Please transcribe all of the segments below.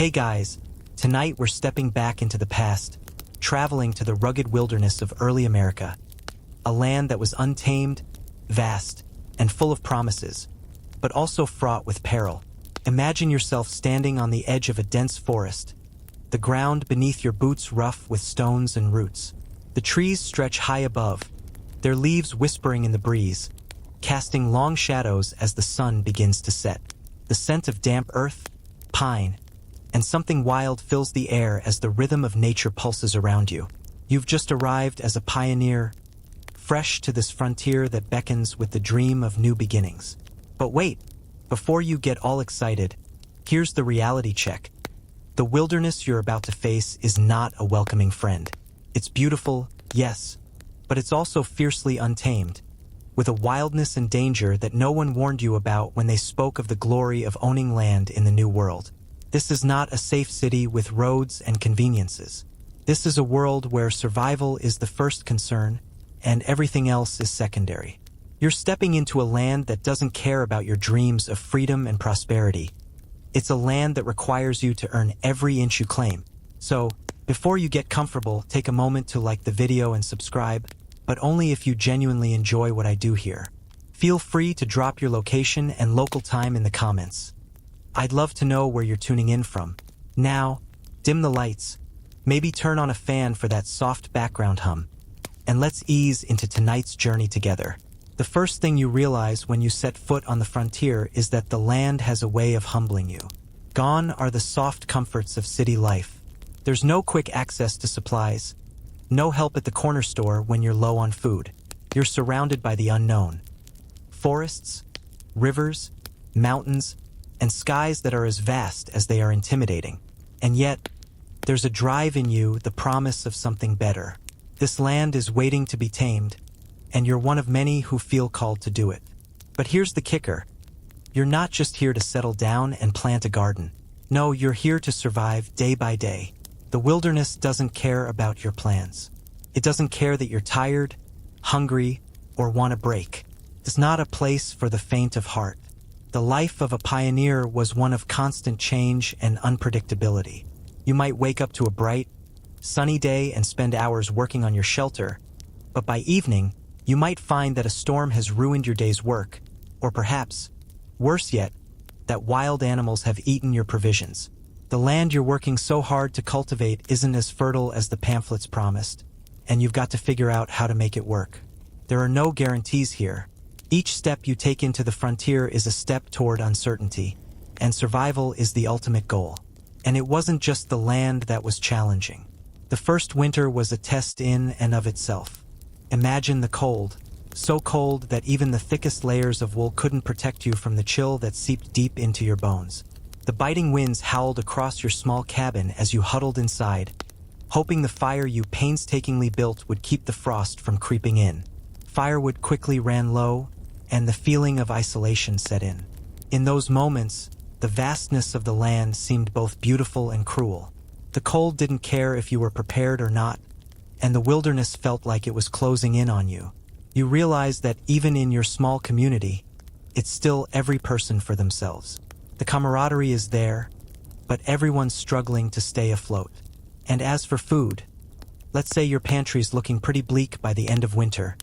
Hey guys, tonight we're stepping back into the past, traveling to the rugged wilderness of early America, a land that was untamed, vast, and full of promises, but also fraught with peril. Imagine yourself standing on the edge of a dense forest, the ground beneath your boots rough with stones and roots. The trees stretch high above, their leaves whispering in the breeze, casting long shadows as the sun begins to set. The scent of damp earth, pine, and something wild fills the air as the rhythm of nature pulses around you. You've just arrived as a pioneer, fresh to this frontier that beckons with the dream of new beginnings. But wait, before you get all excited, here's the reality check. The wilderness you're about to face is not a welcoming friend. It's beautiful, yes, but it's also fiercely untamed, with a wildness and danger that no one warned you about when they spoke of the glory of owning land in the New World. This is not a safe city with roads and conveniences. This is a world where survival is the first concern, and everything else is secondary. You're stepping into a land that doesn't care about your dreams of freedom and prosperity. It's a land that requires you to earn every inch you claim. So, before you get comfortable, take a moment to like the video and subscribe, but only if you genuinely enjoy what I do here. Feel free to drop your location and local time in the comments. I'd love to know where you're tuning in from. Now, dim the lights, maybe turn on a fan for that soft background hum, and let's ease into tonight's journey together. The first thing you realize when you set foot on the frontier is that the land has a way of humbling you. Gone are the soft comforts of city life. There's no quick access to supplies, no help at the corner store when you're low on food. You're surrounded by the unknown. Forests, rivers, mountains, and skies that are as vast as they are intimidating. And yet, there's a drive in you, the promise of something better. This land is waiting to be tamed, and you're one of many who feel called to do it. But here's the kicker. You're not just here to settle down and plant a garden. No, you're here to survive day by day. The wilderness doesn't care about your plans. It doesn't care that you're tired, hungry, or want a break. It's not a place for the faint of heart. The life of a pioneer was one of constant change and unpredictability. You might wake up to a bright, sunny day and spend hours working on your shelter, but by evening, you might find that a storm has ruined your day's work, or perhaps, worse yet, that wild animals have eaten your provisions. The land you're working so hard to cultivate isn't as fertile as the pamphlets promised, and you've got to figure out how to make it work. There are no guarantees here. Each step you take into the frontier is a step toward uncertainty, and survival is the ultimate goal. And it wasn't just the land that was challenging. The first winter was a test in and of itself. Imagine the cold, so cold that even the thickest layers of wool couldn't protect you from the chill that seeped deep into your bones. The biting winds howled across your small cabin as you huddled inside, hoping the fire you painstakingly built would keep the frost from creeping in. Firewood quickly ran low, and the feeling of isolation set in. In those moments, the vastness of the land seemed both beautiful and cruel. The cold didn't care if you were prepared or not, and the wilderness felt like it was closing in on you. You realized that even in your small community, it's still every person for themselves. The camaraderie is there, but everyone's struggling to stay afloat. And as for food, let's say your pantry's looking pretty bleak by the end of winter,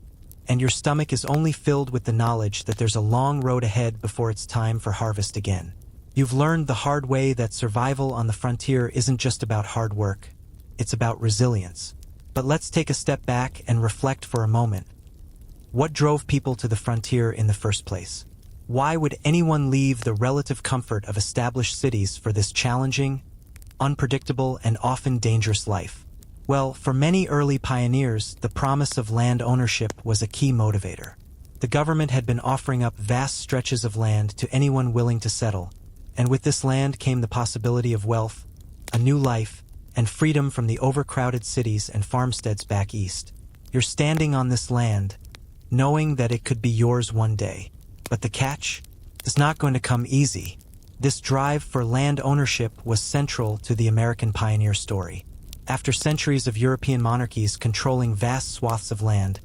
and your stomach is only filled with the knowledge that there's a long road ahead before it's time for harvest again. You've learned the hard way that survival on the frontier isn't just about hard work, it's about resilience. But let's take a step back and reflect for a moment. What drove people to the frontier in the first place? Why would anyone leave the relative comfort of established cities for this challenging, unpredictable, and often dangerous life? Well, for many early pioneers, the promise of land ownership was a key motivator. The government had been offering up vast stretches of land to anyone willing to settle, and with this land came the possibility of wealth, a new life, and freedom from the overcrowded cities and farmsteads back east. You're standing on this land, knowing that it could be yours one day. But the catch? It's not going to come easy. This drive for land ownership was central to the American pioneer story. After centuries of European monarchies controlling vast swaths of land,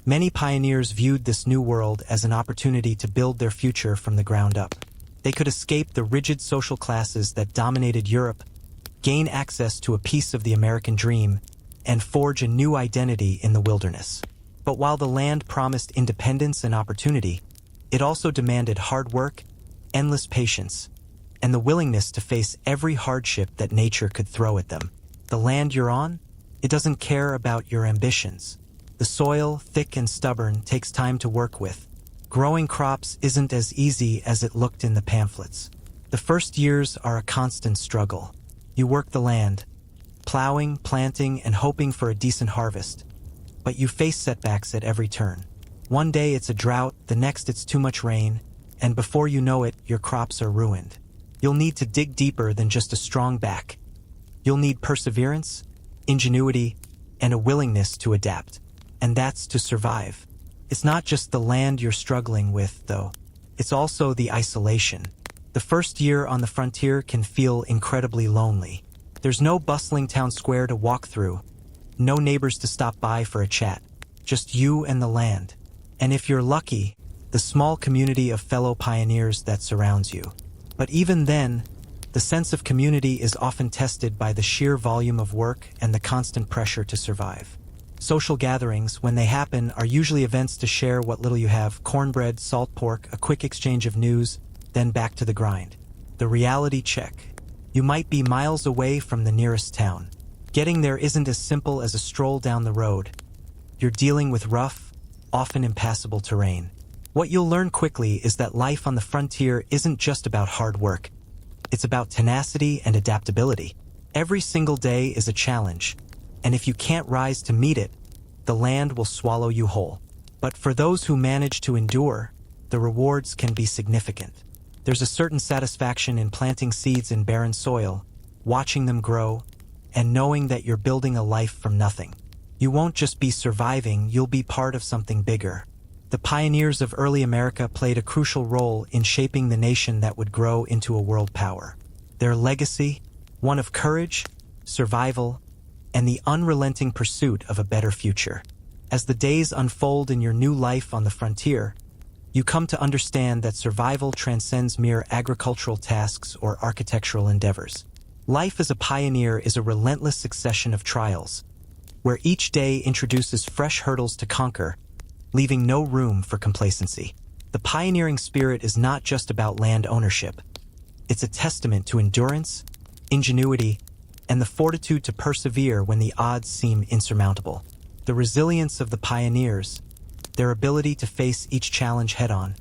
many pioneers viewed this new world as an opportunity to build their future from the ground up. They could escape the rigid social classes that dominated Europe, gain access to a piece of the American dream, and forge a new identity in the wilderness. But while the land promised independence and opportunity, it also demanded hard work, endless patience, and the willingness to face every hardship that nature could throw at them. The land you're on, it doesn't care about your ambitions. The soil, thick and stubborn, takes time to work with. Growing crops isn't as easy as it looked in the pamphlets. The first years are a constant struggle. You work the land, plowing, planting, and hoping for a decent harvest. But you face setbacks at every turn. One day it's a drought, the next it's too much rain, and before you know it, your crops are ruined. You'll need to dig deeper than just a strong back. You'll need perseverance, ingenuity, and a willingness to adapt. And that's to survive. It's not just the land you're struggling with, though. It's also the isolation. The first year on the frontier can feel incredibly lonely. There's no bustling town square to walk through, no neighbors to stop by for a chat, just you and the land. And if you're lucky, the small community of fellow pioneers that surrounds you. But even then, the sense of community is often tested by the sheer volume of work and the constant pressure to survive. Social gatherings, when they happen, are usually events to share what little you have: cornbread, salt pork, a quick exchange of news, then back to the grind. The reality check. You might be miles away from the nearest town. Getting there isn't as simple as a stroll down the road. You're dealing with rough, often impassable terrain. What you'll learn quickly is that life on the frontier isn't just about hard work. It's about tenacity and adaptability. Every single day is a challenge, and if you can't rise to meet it, the land will swallow you whole. But for those who manage to endure, the rewards can be significant. There's a certain satisfaction in planting seeds in barren soil, watching them grow, and knowing that you're building a life from nothing. You won't just be surviving, you'll be part of something bigger. The pioneers of early America played a crucial role in shaping the nation that would grow into a world power. Their legacy, one of courage, survival, and the unrelenting pursuit of a better future. As the days unfold in your new life on the frontier, you come to understand that survival transcends mere agricultural tasks or architectural endeavors. Life as a pioneer is a relentless succession of trials, where each day introduces fresh hurdles to conquer, leaving no room for complacency. The pioneering spirit is not just about land ownership. It's a testament to endurance, ingenuity, and the fortitude to persevere when the odds seem insurmountable. The resilience of the pioneers, their ability to face each challenge head-on,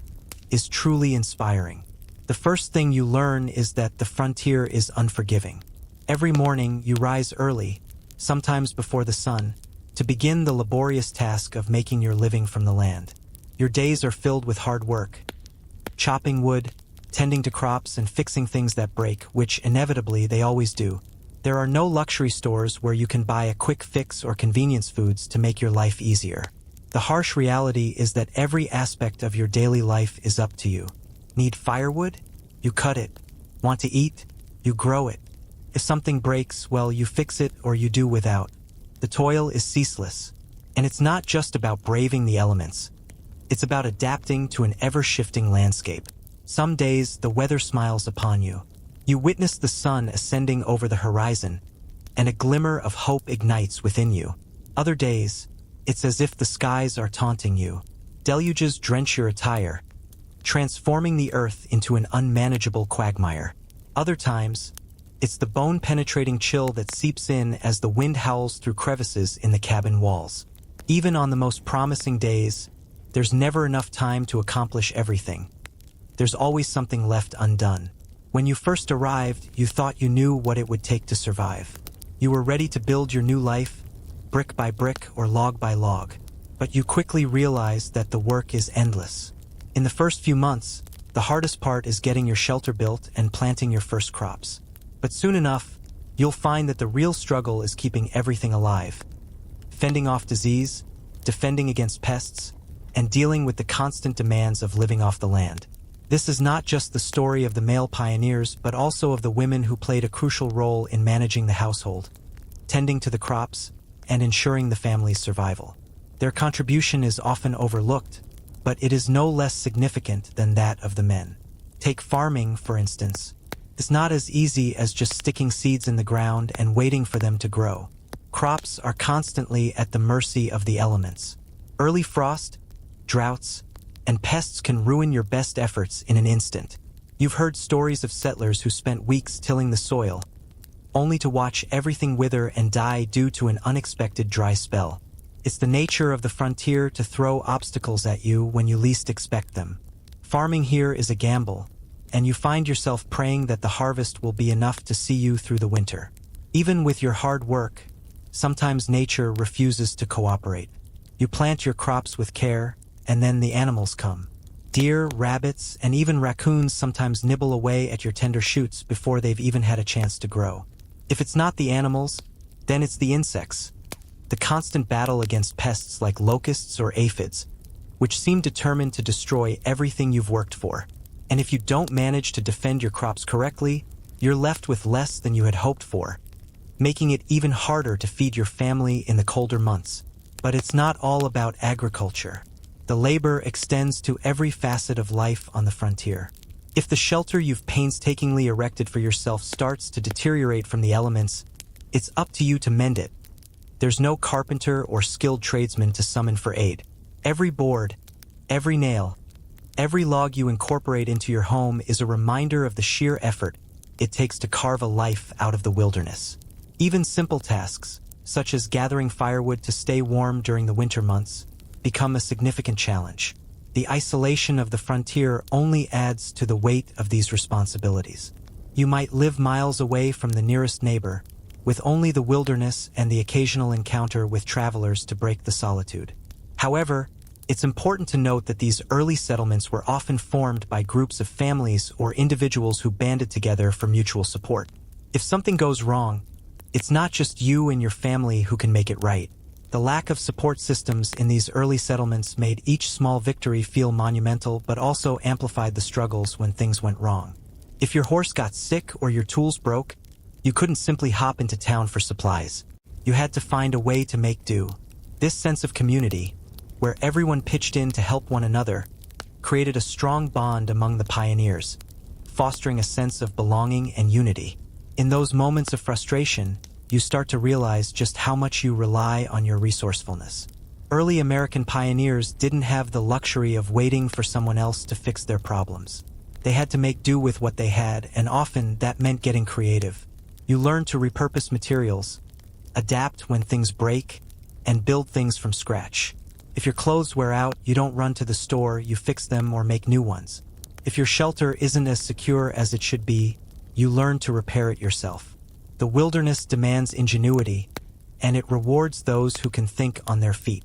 is truly inspiring. The first thing you learn is that the frontier is unforgiving. Every morning you rise early, sometimes before the sun, to begin the laborious task of making your living from the land. Your days are filled with hard work, chopping wood, tending to crops, and fixing things that break, which inevitably they always do. There are no luxury stores where you can buy a quick fix or convenience foods to make your life easier. The harsh reality is that every aspect of your daily life is up to you. Need firewood? You cut it. Want to eat? You grow it. If something breaks, well, you fix it or you do without. The toil is ceaseless, and it's not just about braving the elements. It's about adapting to an ever-shifting landscape. Some days, the weather smiles upon you. You witness the sun ascending over the horizon, and a glimmer of hope ignites within you. Other days, it's as if the skies are taunting you. Deluges drench your attire, transforming the earth into an unmanageable quagmire. Other times, it's the bone-penetrating chill that seeps in as the wind howls through crevices in the cabin walls. Even on the most promising days, there's never enough time to accomplish everything. There's always something left undone. When you first arrived, you thought you knew what it would take to survive. You were ready to build your new life, brick by brick or log by log. But you quickly realized that the work is endless. In the first few months, the hardest part is getting your shelter built and planting your first crops. But soon enough, you'll find that the real struggle is keeping everything alive. Fending off disease, defending against pests, and dealing with the constant demands of living off the land. This is not just the story of the male pioneers, but also of the women who played a crucial role in managing the household, tending to the crops, and ensuring the family's survival. Their contribution is often overlooked, but it is no less significant than that of the men. Take farming, for instance. It's not as easy as just sticking seeds in the ground and waiting for them to grow. Crops are constantly at the mercy of the elements. Early frost, droughts, and pests can ruin your best efforts in an instant. You've heard stories of settlers who spent weeks tilling the soil, only to watch everything wither and die due to an unexpected dry spell. It's the nature of the frontier to throw obstacles at you when you least expect them. Farming here is a gamble, and you find yourself praying that the harvest will be enough to see you through the winter. Even with your hard work, sometimes nature refuses to cooperate. You plant your crops with care, and then the animals come. Deer, rabbits, and even raccoons sometimes nibble away at your tender shoots before they've even had a chance to grow. If it's not the animals, then it's the insects. The constant battle against pests like locusts or aphids, which seem determined to destroy everything you've worked for. And if you don't manage to defend your crops correctly, you're left with less than you had hoped for, making it even harder to feed your family in the colder months. But it's not all about agriculture. The labor extends to every facet of life on the frontier. If the shelter you've painstakingly erected for yourself starts to deteriorate from the elements, it's up to you to mend it. There's no carpenter or skilled tradesman to summon for aid. Every board, every nail, every log you incorporate into your home is a reminder of the sheer effort it takes to carve a life out of the wilderness. Even simple tasks, such as gathering firewood to stay warm during the winter months, become a significant challenge. The isolation of the frontier only adds to the weight of these responsibilities. You might live miles away from the nearest neighbor, with only the wilderness and the occasional encounter with travelers to break the solitude. However, it's important to note that these early settlements were often formed by groups of families or individuals who banded together for mutual support. If something goes wrong, it's not just you and your family who can make it right. The lack of support systems in these early settlements made each small victory feel monumental, but also amplified the struggles when things went wrong. If your horse got sick or your tools broke, you couldn't simply hop into town for supplies. You had to find a way to make do. This sense of community, where everyone pitched in to help one another, created a strong bond among the pioneers, fostering a sense of belonging and unity. In those moments of frustration, you start to realize just how much you rely on your resourcefulness. Early American pioneers didn't have the luxury of waiting for someone else to fix their problems. They had to make do with what they had, and often that meant getting creative. You learn to repurpose materials, adapt when things break, and build things from scratch. If your clothes wear out, you don't run to the store, you fix them or make new ones. If your shelter isn't as secure as it should be, you learn to repair it yourself. The wilderness demands ingenuity, and it rewards those who can think on their feet.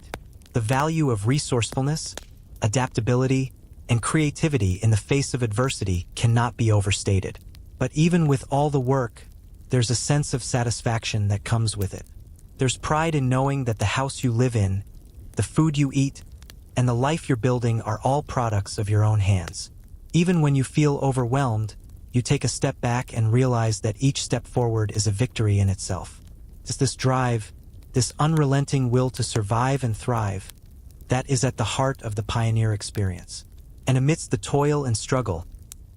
The value of resourcefulness, adaptability, and creativity in the face of adversity cannot be overstated. But even with all the work, there's a sense of satisfaction that comes with it. There's pride in knowing that the house you live in, the food you eat, and the life you're building are all products of your own hands. Even when you feel overwhelmed, you take a step back and realize that each step forward is a victory in itself. It's this drive, this unrelenting will to survive and thrive, that is at the heart of the pioneer experience. And amidst the toil and struggle,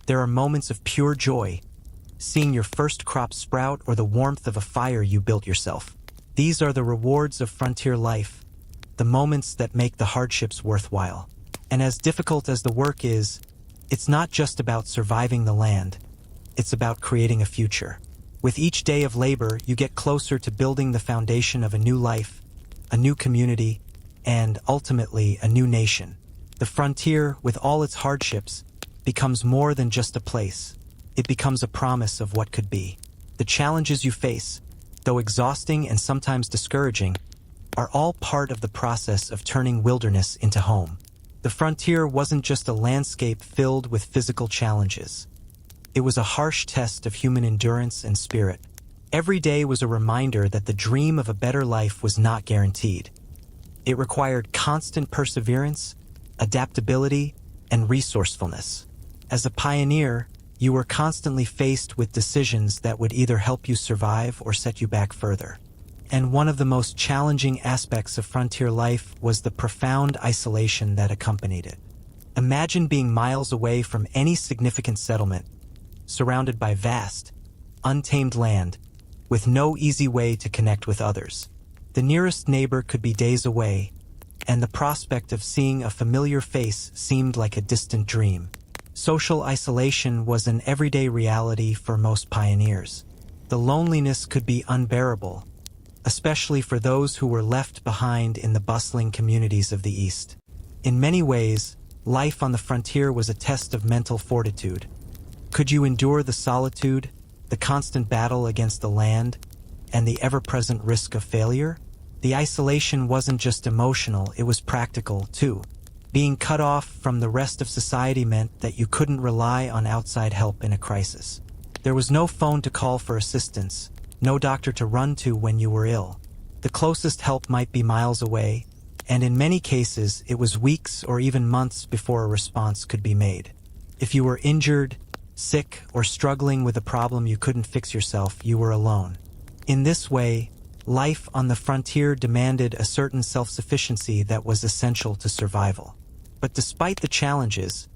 there are moments of pure joy, seeing your first crop sprout or the warmth of a fire you built yourself. These are the rewards of frontier life, the moments that make the hardships worthwhile. And as difficult as the work is, it's not just about surviving the land, it's about creating a future. With each day of labor, you get closer to building the foundation of a new life, a new community, and ultimately a new nation. The frontier, with all its hardships, becomes more than just a place. It becomes a promise of what could be. The challenges you face, though exhausting and sometimes discouraging, are all part of the process of turning wilderness into home. The frontier wasn't just a landscape filled with physical challenges. It was a harsh test of human endurance and spirit. Every day was a reminder that the dream of a better life was not guaranteed. It required constant perseverance, adaptability, and resourcefulness. As a pioneer, you were constantly faced with decisions that would either help you survive or set you back further. And one of the most challenging aspects of frontier life was the profound isolation that accompanied it. Imagine being miles away from any significant settlement, surrounded by vast, untamed land, with no easy way to connect with others. The nearest neighbor could be days away, and the prospect of seeing a familiar face seemed like a distant dream. Social isolation was an everyday reality for most pioneers. The loneliness could be unbearable, especially for those who were left behind in the bustling communities of the East. In many ways, life on the frontier was a test of mental fortitude. Could you endure the solitude, the constant battle against the land, and the ever-present risk of failure? The isolation wasn't just emotional, it was practical, too. Being cut off from the rest of society meant that you couldn't rely on outside help in a crisis. There was no phone to call for assistance, no doctor to run to when you were ill. The closest help might be miles away, and in many cases it was weeks or even months before a response could be made. If you were injured, sick, or struggling with a problem you couldn't fix yourself, you were alone. In this way, life on the frontier demanded a certain self-sufficiency that was essential to survival. But despite the challenges,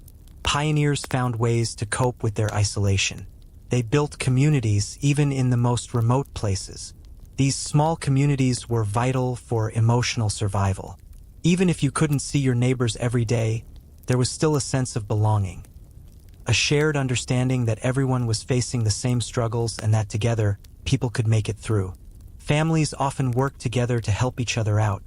pioneers found ways to cope with their isolation. They built communities even in the most remote places. These small communities were vital for emotional survival. Even if you couldn't see your neighbors every day, there was still a sense of belonging. A shared understanding that everyone was facing the same struggles and that together, people could make it through. Families often worked together to help each other out,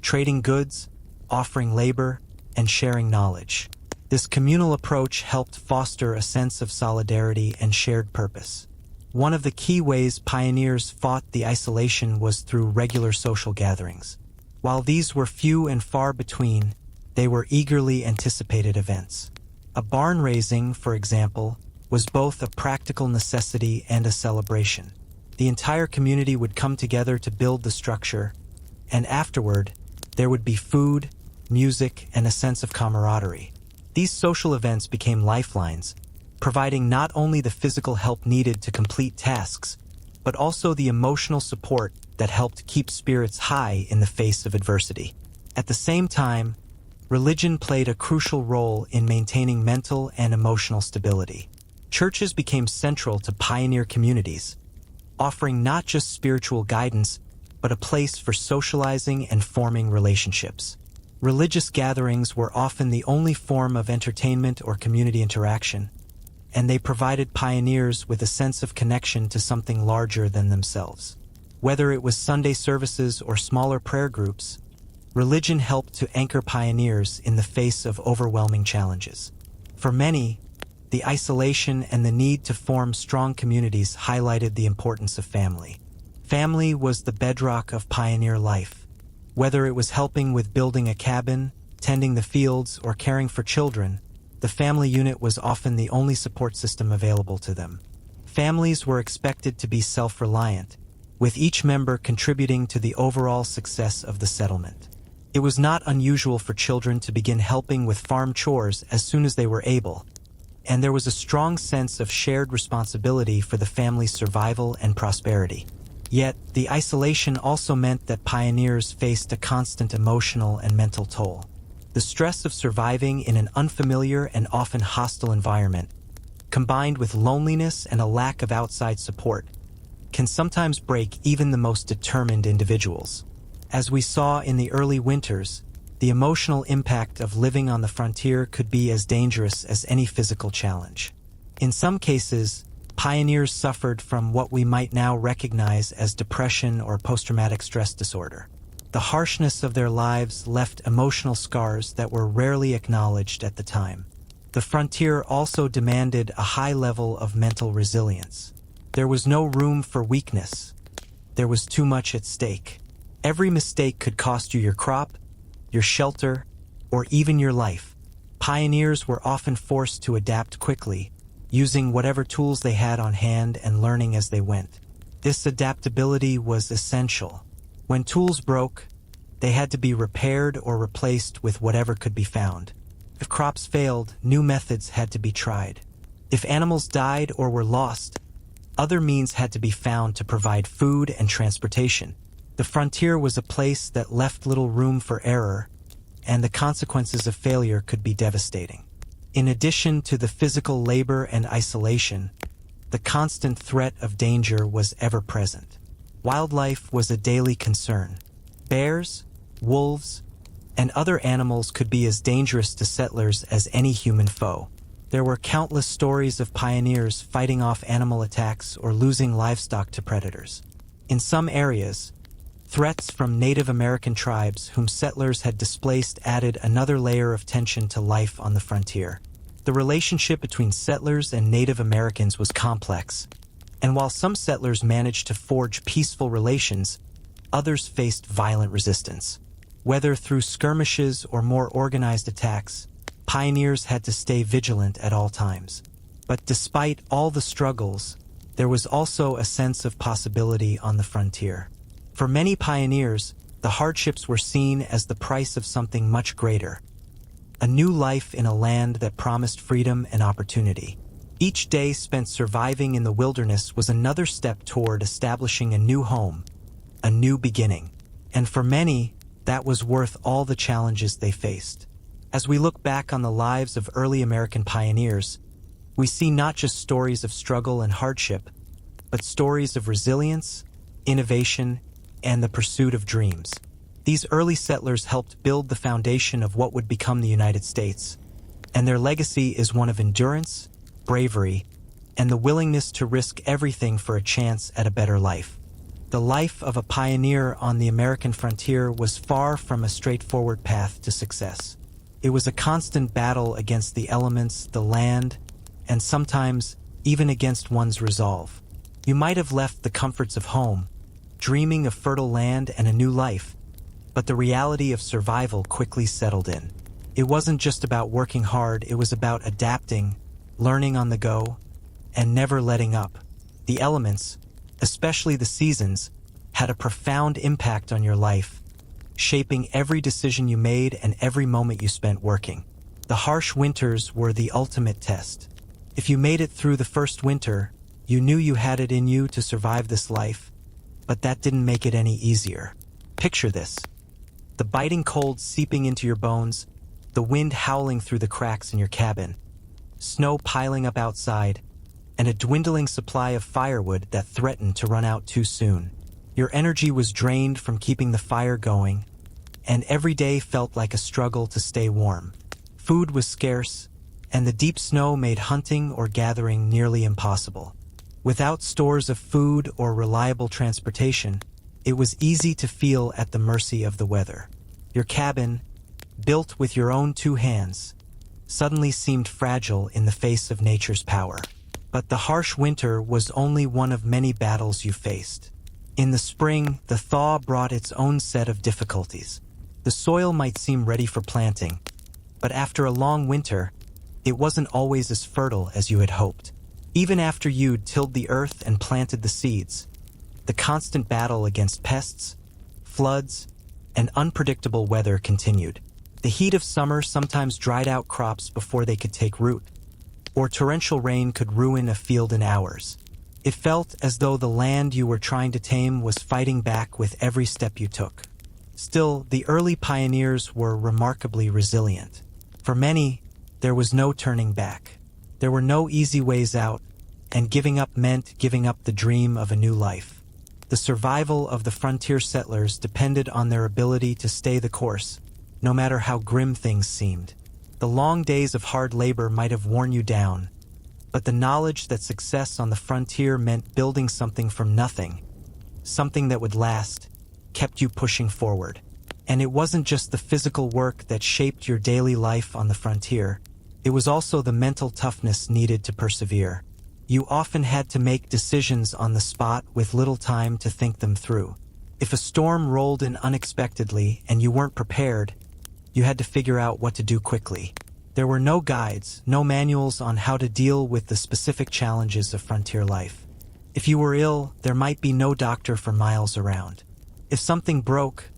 trading goods, offering labor, and sharing knowledge. This communal approach helped foster a sense of solidarity and shared purpose. One of the key ways pioneers fought the isolation was through regular social gatherings. While these were few and far between, they were eagerly anticipated events. A barn raising, for example, was both a practical necessity and a celebration. The entire community would come together to build the structure, and afterward, there would be food, music, and a sense of camaraderie. These social events became lifelines, providing not only the physical help needed to complete tasks, but also the emotional support that helped keep spirits high in the face of adversity. At the same time, religion played a crucial role in maintaining mental and emotional stability. Churches became central to pioneer communities, offering not just spiritual guidance, but a place for socializing and forming relationships. Religious gatherings were often the only form of entertainment or community interaction, and they provided pioneers with a sense of connection to something larger than themselves. Whether it was Sunday services or smaller prayer groups, religion helped to anchor pioneers in the face of overwhelming challenges. For many, the isolation and the need to form strong communities highlighted the importance of family. Family was the bedrock of pioneer life. Whether it was helping with building a cabin, tending the fields, or caring for children, the family unit was often the only support system available to them. Families were expected to be self-reliant, with each member contributing to the overall success of the settlement. It was not unusual for children to begin helping with farm chores as soon as they were able, and there was a strong sense of shared responsibility for the family's survival and prosperity. Yet, the isolation also meant that pioneers faced a constant emotional and mental toll. The stress of surviving in an unfamiliar and often hostile environment, combined with loneliness and a lack of outside support, can sometimes break even the most determined individuals. As we saw in the early winters, the emotional impact of living on the frontier could be as dangerous as any physical challenge. In some cases, pioneers suffered from what we might now recognize as depression or post-traumatic stress disorder. The harshness of their lives left emotional scars that were rarely acknowledged at the time. The frontier also demanded a high level of mental resilience. There was no room for weakness. There was too much at stake. Every mistake could cost you your crop, your shelter, or even your life. Pioneers were often forced to adapt quickly, using whatever tools they had on hand and learning as they went. This adaptability was essential. When tools broke, they had to be repaired or replaced with whatever could be found. If crops failed, new methods had to be tried. If animals died or were lost, other means had to be found to provide food and transportation. The frontier was a place that left little room for error, and the consequences of failure could be devastating. In addition to the physical labor and isolation, the constant threat of danger was ever present. Wildlife was a daily concern. Bears, wolves, and other animals could be as dangerous to settlers as any human foe. There were countless stories of pioneers fighting off animal attacks or losing livestock to predators. In some areas, threats from Native American tribes whom settlers had displaced added another layer of tension to life on the frontier. The relationship between settlers and Native Americans was complex, and while some settlers managed to forge peaceful relations, others faced violent resistance. Whether through skirmishes or more organized attacks, pioneers had to stay vigilant at all times. But despite all the struggles, there was also a sense of possibility on the frontier. For many pioneers, the hardships were seen as the price of something much greater: a new life in a land that promised freedom and opportunity. Each day spent surviving in the wilderness was another step toward establishing a new home, a new beginning. And for many, that was worth all the challenges they faced. As we look back on the lives of early American pioneers, we see not just stories of struggle and hardship, but stories of resilience, innovation, and the pursuit of dreams. These early settlers helped build the foundation of what would become the United States, and their legacy is one of endurance, bravery, and the willingness to risk everything for a chance at a better life. The life of a pioneer on the American frontier was far from a straightforward path to success. It was a constant battle against the elements, the land, and sometimes even against one's resolve. You might have left the comforts of home, dreaming of fertile land and a new life, but the reality of survival quickly settled in. It wasn't just about working hard, it was about adapting, learning on the go, and never letting up. The elements, especially the seasons, had a profound impact on your life, shaping every decision you made and every moment you spent working. The harsh winters were the ultimate test. If you made it through the first winter, you knew you had it in you to survive this life, but that didn't make it any easier. Picture this: the biting cold seeping into your bones, the wind howling through the cracks in your cabin, snow piling up outside, and a dwindling supply of firewood that threatened to run out too soon. Your energy was drained from keeping the fire going, and every day felt like a struggle to stay warm. Food was scarce, and the deep snow made hunting or gathering nearly impossible. Without stores of food or reliable transportation, it was easy to feel at the mercy of the weather. Your cabin, built with your own two hands, suddenly seemed fragile in the face of nature's power. But the harsh winter was only one of many battles you faced. In the spring, the thaw brought its own set of difficulties. The soil might seem ready for planting, but after a long winter, it wasn't always as fertile as you had hoped. Even after you'd tilled the earth and planted the seeds, the constant battle against pests, floods, and unpredictable weather continued. The heat of summer sometimes dried out crops before they could take root, or torrential rain could ruin a field in hours. It felt as though the land you were trying to tame was fighting back with every step you took. Still, the early pioneers were remarkably resilient. For many, there was no turning back. There were no easy ways out, and giving up meant giving up the dream of a new life. The survival of the frontier settlers depended on their ability to stay the course, no matter how grim things seemed. The long days of hard labor might have worn you down, but the knowledge that success on the frontier meant building something from nothing, something that would last, kept you pushing forward. And it wasn't just the physical work that shaped your daily life on the frontier. It was also the mental toughness needed to persevere. You often had to make decisions on the spot with little time to think them through. If a storm rolled in unexpectedly and you weren't prepared, you had to figure out what to do quickly. There were no guides, no manuals on how to deal with the specific challenges of frontier life. If you were ill, there might be no doctor for miles around. If something broke,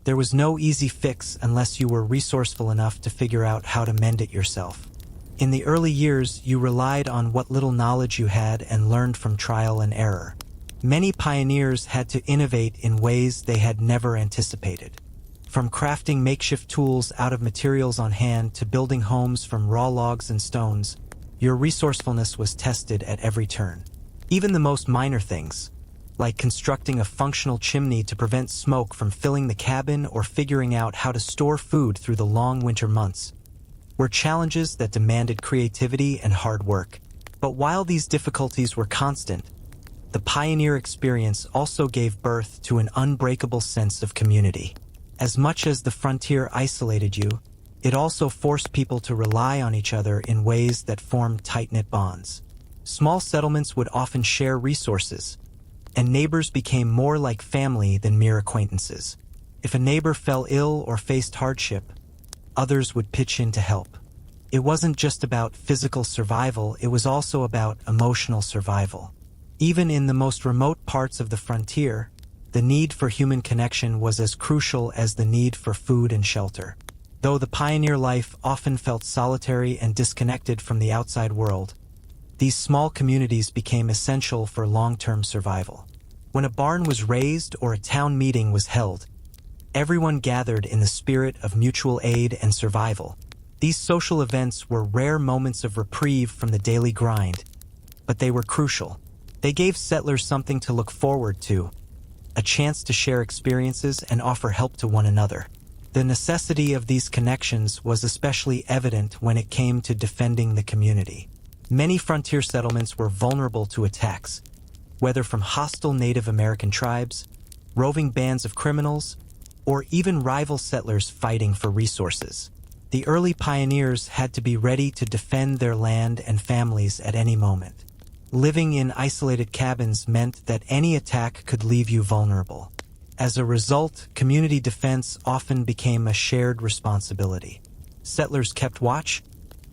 there was no easy fix unless you were resourceful enough to figure out how to mend it yourself. In the early years, you relied on what little knowledge you had and learned from trial and error. Many pioneers had to innovate in ways they had never anticipated. From crafting makeshift tools out of materials on hand to building homes from raw logs and stones, your resourcefulness was tested at every turn. Even the most minor things, like constructing a functional chimney to prevent smoke from filling the cabin or figuring out how to store food through the long winter months, were challenges that demanded creativity and hard work. But while these difficulties were constant, the pioneer experience also gave birth to an unbreakable sense of community. As much as the frontier isolated you, it also forced people to rely on each other in ways that formed tight-knit bonds. Small settlements would often share resources, and neighbors became more like family than mere acquaintances. If a neighbor fell ill or faced hardship, others would pitch in to help. It wasn't just about physical survival, it was also about emotional survival. Even in the most remote parts of the frontier, the need for human connection was as crucial as the need for food and shelter. Though the pioneer life often felt solitary and disconnected from the outside world, these small communities became essential for long-term survival. When a barn was raised or a town meeting was held, everyone gathered in the spirit of mutual aid and survival. These social events were rare moments of reprieve from the daily grind, but they were crucial. They gave settlers something to look forward to, a chance to share experiences and offer help to one another. The necessity of these connections was especially evident when it came to defending the community. Many frontier settlements were vulnerable to attacks, whether from hostile Native American tribes, roving bands of criminals, or even rival settlers fighting for resources. The early pioneers had to be ready to defend their land and families at any moment. Living in isolated cabins meant that any attack could leave you vulnerable. As a result, community defense often became a shared responsibility. Settlers kept watch,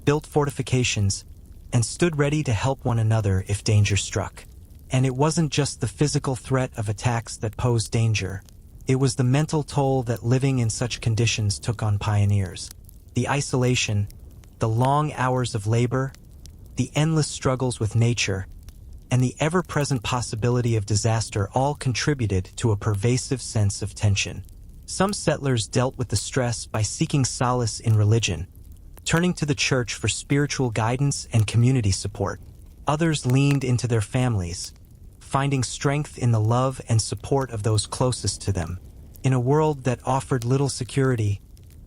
built fortifications, and stood ready to help one another if danger struck. And it wasn't just the physical threat of attacks that posed danger. It was the mental toll that living in such conditions took on pioneers. The isolation, the long hours of labor, the endless struggles with nature, and the ever-present possibility of disaster all contributed to a pervasive sense of tension. Some settlers dealt with the stress by seeking solace in religion, turning to the church for spiritual guidance and community support. Others leaned into their families, finding strength in the love and support of those closest to them. In a world that offered little security,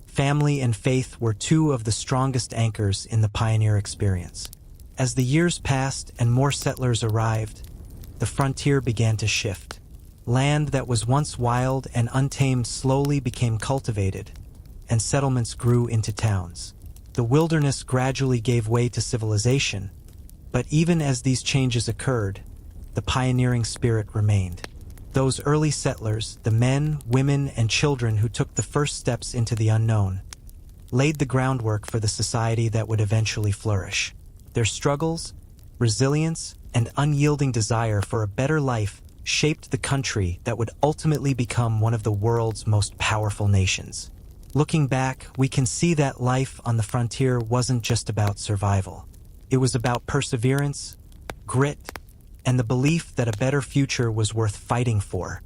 family and faith were two of the strongest anchors in the pioneer experience. As the years passed and more settlers arrived, the frontier began to shift. Land that was once wild and untamed slowly became cultivated, and settlements grew into towns. The wilderness gradually gave way to civilization, but even as these changes occurred, the pioneering spirit remained. Those early settlers, the men, women, and children who took the first steps into the unknown, laid the groundwork for the society that would eventually flourish. Their struggles, resilience, and unyielding desire for a better life shaped the country that would ultimately become one of the world's most powerful nations. Looking back, we can see that life on the frontier wasn't just about survival. It was about perseverance, grit, and the belief that a better future was worth fighting for,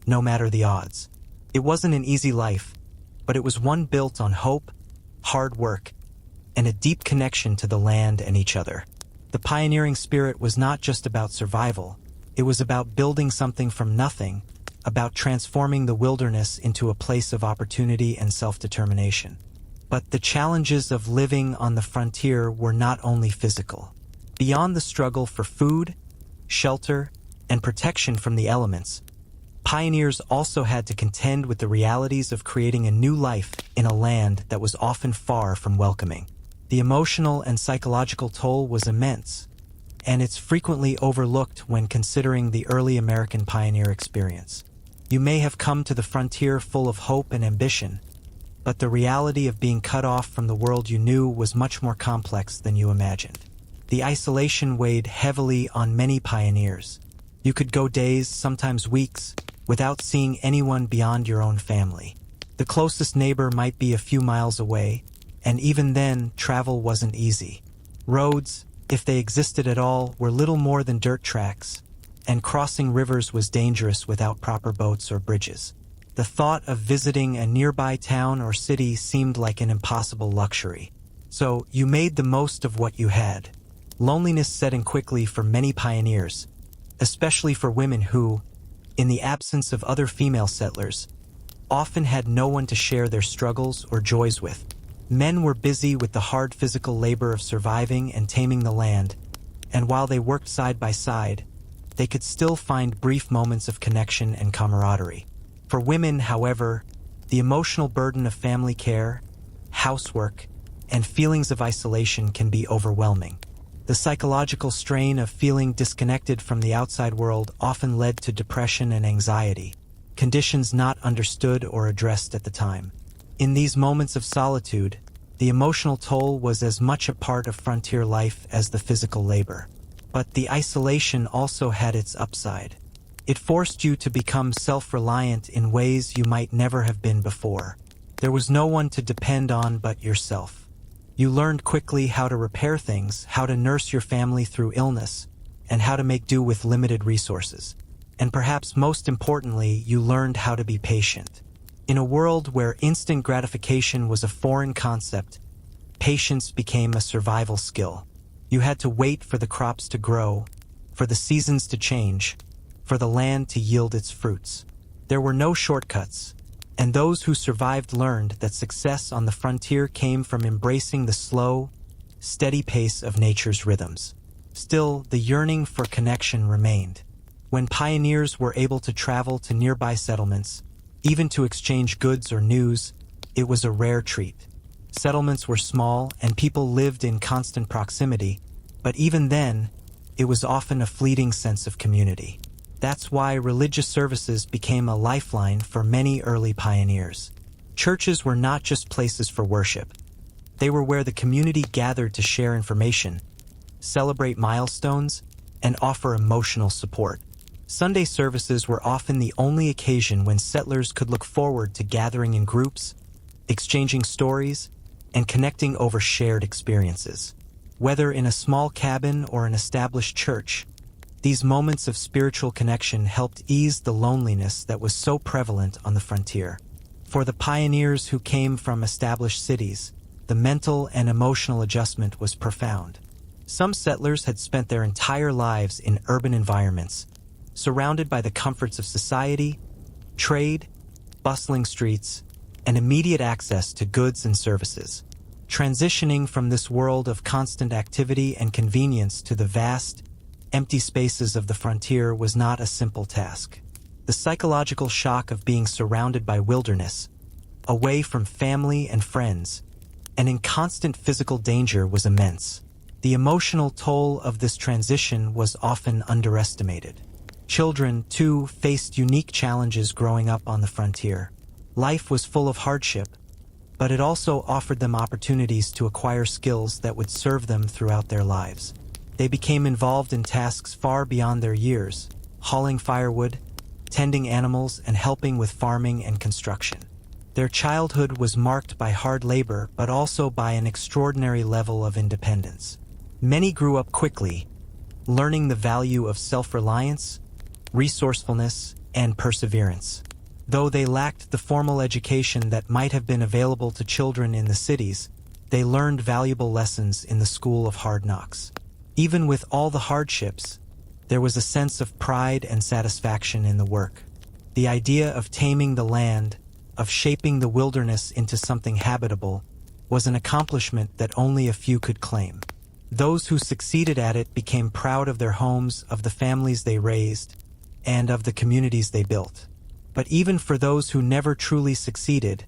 no matter the odds. It wasn't an easy life, but it was one built on hope, hard work, and a deep connection to the land and each other. The pioneering spirit was not just about survival, it was about building something from nothing, about transforming the wilderness into a place of opportunity and self-determination. But the challenges of living on the frontier were not only physical. Beyond the struggle for food, shelter, and protection from the elements, pioneers also had to contend with the realities of creating a new life in a land that was often far from welcoming. The emotional and psychological toll was immense, and it's frequently overlooked when considering the early American pioneer experience. You may have come to the frontier full of hope and ambition, but the reality of being cut off from the world you knew was much more complex than you imagined. The isolation weighed heavily on many pioneers. You could go days, sometimes weeks, without seeing anyone beyond your own family. The closest neighbor might be a few miles away, and even then, travel wasn't easy. Roads, if they existed at all, were little more than dirt tracks, and crossing rivers was dangerous without proper boats or bridges. The thought of visiting a nearby town or city seemed like an impossible luxury. So you made the most of what you had. Loneliness set in quickly for many pioneers, especially for women who, in the absence of other female settlers, often had no one to share their struggles or joys with. Men were busy with the hard physical labor of surviving and taming the land, and while they worked side by side, they could still find brief moments of connection and camaraderie. For women, however, the emotional burden of family care, housework, and feelings of isolation can be overwhelming. The psychological strain of feeling disconnected from the outside world often led to depression and anxiety, conditions not understood or addressed at the time. In these moments of solitude, the emotional toll was as much a part of frontier life as the physical labor. But the isolation also had its upside. It forced you to become self-reliant in ways you might never have been before. There was no one to depend on but yourself. You learned quickly how to repair things, how to nurse your family through illness, and how to make do with limited resources. And perhaps most importantly, you learned how to be patient. In a world where instant gratification was a foreign concept, patience became a survival skill. You had to wait for the crops to grow, for the seasons to change, for the land to yield its fruits. There were no shortcuts, and those who survived learned that success on the frontier came from embracing the slow, steady pace of nature's rhythms. Still, the yearning for connection remained. When pioneers were able to travel to nearby settlements, even to exchange goods or news, it was a rare treat. Settlements were small and people lived in constant proximity, but even then, it was often a fleeting sense of community. That's why religious services became a lifeline for many early pioneers. Churches were not just places for worship. They were where the community gathered to share information, celebrate milestones, and offer emotional support. Sunday services were often the only occasion when settlers could look forward to gathering in groups, exchanging stories, and connecting over shared experiences. Whether in a small cabin or an established church, these moments of spiritual connection helped ease the loneliness that was so prevalent on the frontier. For the pioneers who came from established cities, the mental and emotional adjustment was profound. Some settlers had spent their entire lives in urban environments, surrounded by the comforts of society, trade, bustling streets, and immediate access to goods and services. Transitioning from this world of constant activity and convenience to the vast, empty spaces of the frontier was not a simple task. The psychological shock of being surrounded by wilderness, away from family and friends, and in constant physical danger was immense. The emotional toll of this transition was often underestimated. Children, too, faced unique challenges growing up on the frontier. Life was full of hardship, but it also offered them opportunities to acquire skills that would serve them throughout their lives. They became involved in tasks far beyond their years, hauling firewood, tending animals, and helping with farming and construction. Their childhood was marked by hard labor, but also by an extraordinary level of independence. Many grew up quickly, learning the value of self-reliance, resourcefulness, and perseverance. Though they lacked the formal education that might have been available to children in the cities, they learned valuable lessons in the school of hard knocks. Even with all the hardships, there was a sense of pride and satisfaction in the work. The idea of taming the land, of shaping the wilderness into something habitable, was an accomplishment that only a few could claim. Those who succeeded at it became proud of their homes, of the families they raised, and of the communities they built. But even for those who never truly succeeded,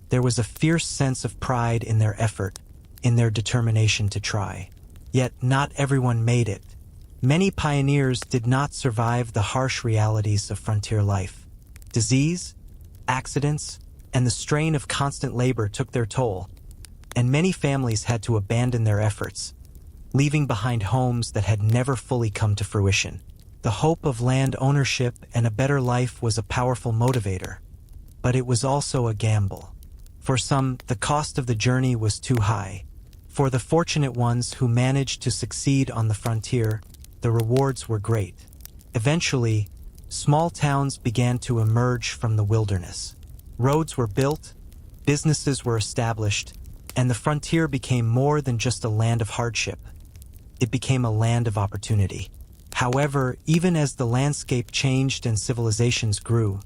there was a fierce sense of pride in their effort, in their determination to try. Yet not everyone made it. Many pioneers did not survive the harsh realities of frontier life. Disease, accidents, and the strain of constant labor took their toll, and many families had to abandon their efforts, leaving behind homes that had never fully come to fruition. The hope of land ownership and a better life was a powerful motivator, but it was also a gamble. For some, the cost of the journey was too high. For the fortunate ones who managed to succeed on the frontier, the rewards were great. Eventually, Small towns began to emerge from the wilderness. Roads were built, businesses were established, and the frontier became more than just a land of hardship. It became a land of opportunity. However, even as the landscape changed and civilizations grew,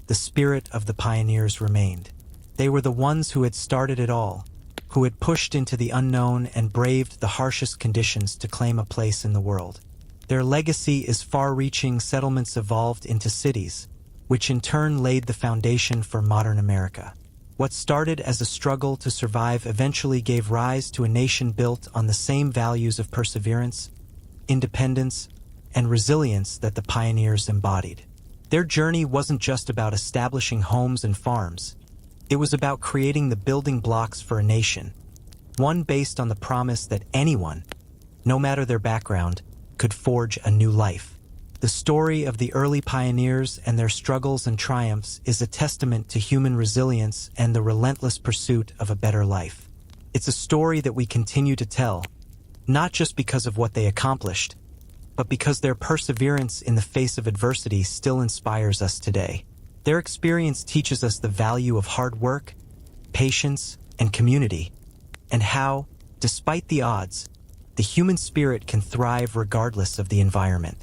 the spirit of the pioneers remained. They were the ones who had started it all, who had pushed into the unknown and braved the harshest conditions to claim a place in the world. Their legacy is far-reaching. Settlements evolved into cities, which in turn laid the foundation for modern America. What started as a struggle to survive eventually gave rise to a nation built on the same values of perseverance, independence, and resilience that the pioneers embodied. Their journey wasn't just about establishing homes and farms. It was about creating the building blocks for a nation, one based on the promise that anyone, no matter their background, could forge a new life. The story of the early pioneers and their struggles and triumphs is a testament to human resilience and the relentless pursuit of a better life. It's a story that we continue to tell, not just because of what they accomplished, but because their perseverance in the face of adversity still inspires us today. Their experience teaches us the value of hard work, patience, and community, and how, despite the odds, the human spirit can thrive regardless of the environment.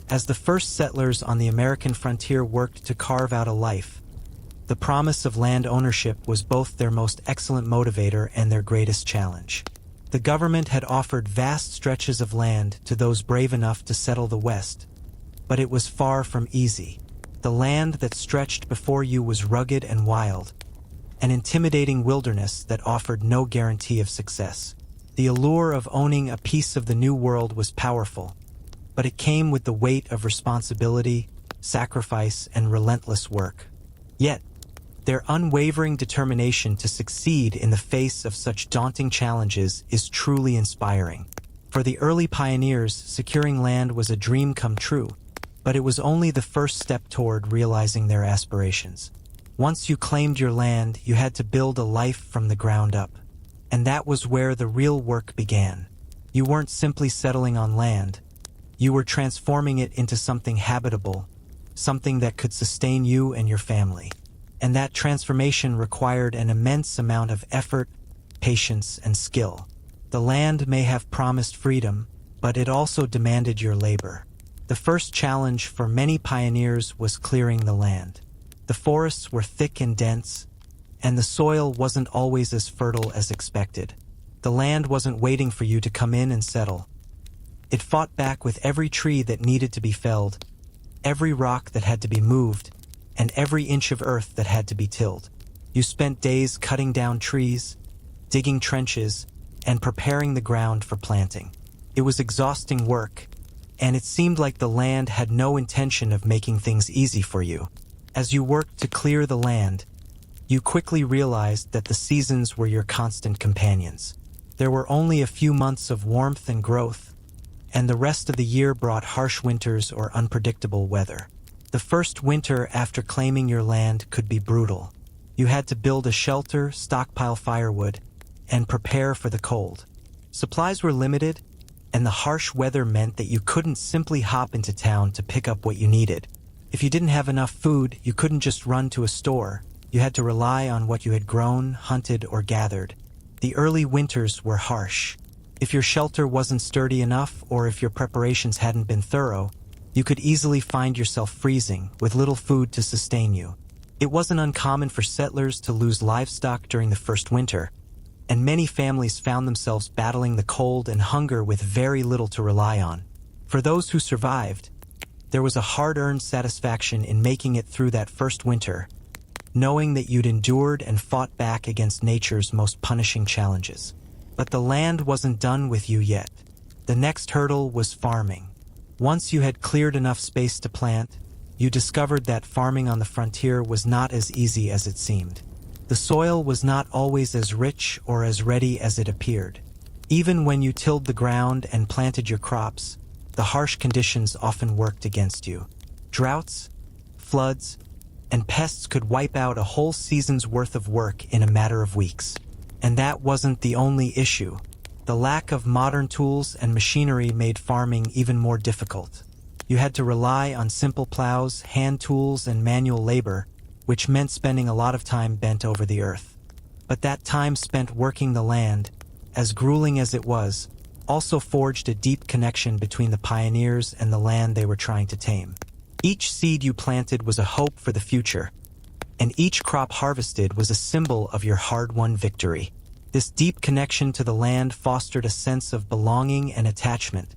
As the first settlers on the American frontier worked to carve out a life, the promise of land ownership was both their most excellent motivator and their greatest challenge. The government had offered vast stretches of land to those brave enough to settle the West, but it was far from easy. The land that stretched before you was rugged and wild, an intimidating wilderness that offered no guarantee of success. The allure of owning a piece of the New World was powerful, but it came with the weight of responsibility, sacrifice, and relentless work. Yet, their unwavering determination to succeed in the face of such daunting challenges is truly inspiring. For the early pioneers, securing land was a dream come true, but it was only the first step toward realizing their aspirations. Once you claimed your land, you had to build a life from the ground up. And that was where the real work began. You weren't simply settling on land. You were transforming it into something habitable, something that could sustain you and your family. And that transformation required an immense amount of effort, patience, and skill. The land may have promised freedom, but it also demanded your labor. The first challenge for many pioneers was clearing the land. The forests were thick and dense, and the soil wasn't always as fertile as expected. The land wasn't waiting for you to come in and settle. It fought back with every tree that needed to be felled, every rock that had to be moved, and every inch of earth that had to be tilled. You spent days cutting down trees, digging trenches, and preparing the ground for planting. It was exhausting work, and it seemed like the land had no intention of making things easy for you. As you worked to clear the land, you quickly realized that the seasons were your constant companions. There were only a few months of warmth and growth, and the rest of the year brought harsh winters or unpredictable weather. The first winter after claiming your land could be brutal. You had to build a shelter, stockpile firewood, and prepare for the cold. Supplies were limited, and the harsh weather meant that you couldn't simply hop into town to pick up what you needed. If you didn't have enough food, you couldn't just run to a store. You had to rely on what you had grown, hunted, or gathered. The early winters were harsh. If your shelter wasn't sturdy enough, or if your preparations hadn't been thorough, you could easily find yourself freezing, with little food to sustain you. It wasn't uncommon for settlers to lose livestock during the first winter, and many families found themselves battling the cold and hunger with very little to rely on. For those who survived, there was a hard-earned satisfaction in making it through that first winter, knowing that you'd endured and fought back against nature's most punishing challenges. But the land wasn't done with you yet. The next hurdle was farming. Once you had cleared enough space to plant, you discovered that farming on the frontier was not as easy as it seemed. The soil was not always as rich or as ready as it appeared. Even when you tilled the ground and planted your crops, the harsh conditions often worked against you. Droughts, floods, and pests could wipe out a whole season's worth of work in a matter of weeks. And that wasn't the only issue. The lack of modern tools and machinery made farming even more difficult. You had to rely on simple plows, hand tools, and manual labor, which meant spending a lot of time bent over the earth. But that time spent working the land, as grueling as it was, also forged a deep connection between the pioneers and the land they were trying to tame. Each seed you planted was a hope for the future, and each crop harvested was a symbol of your hard-won victory. This deep connection to the land fostered a sense of belonging and attachment,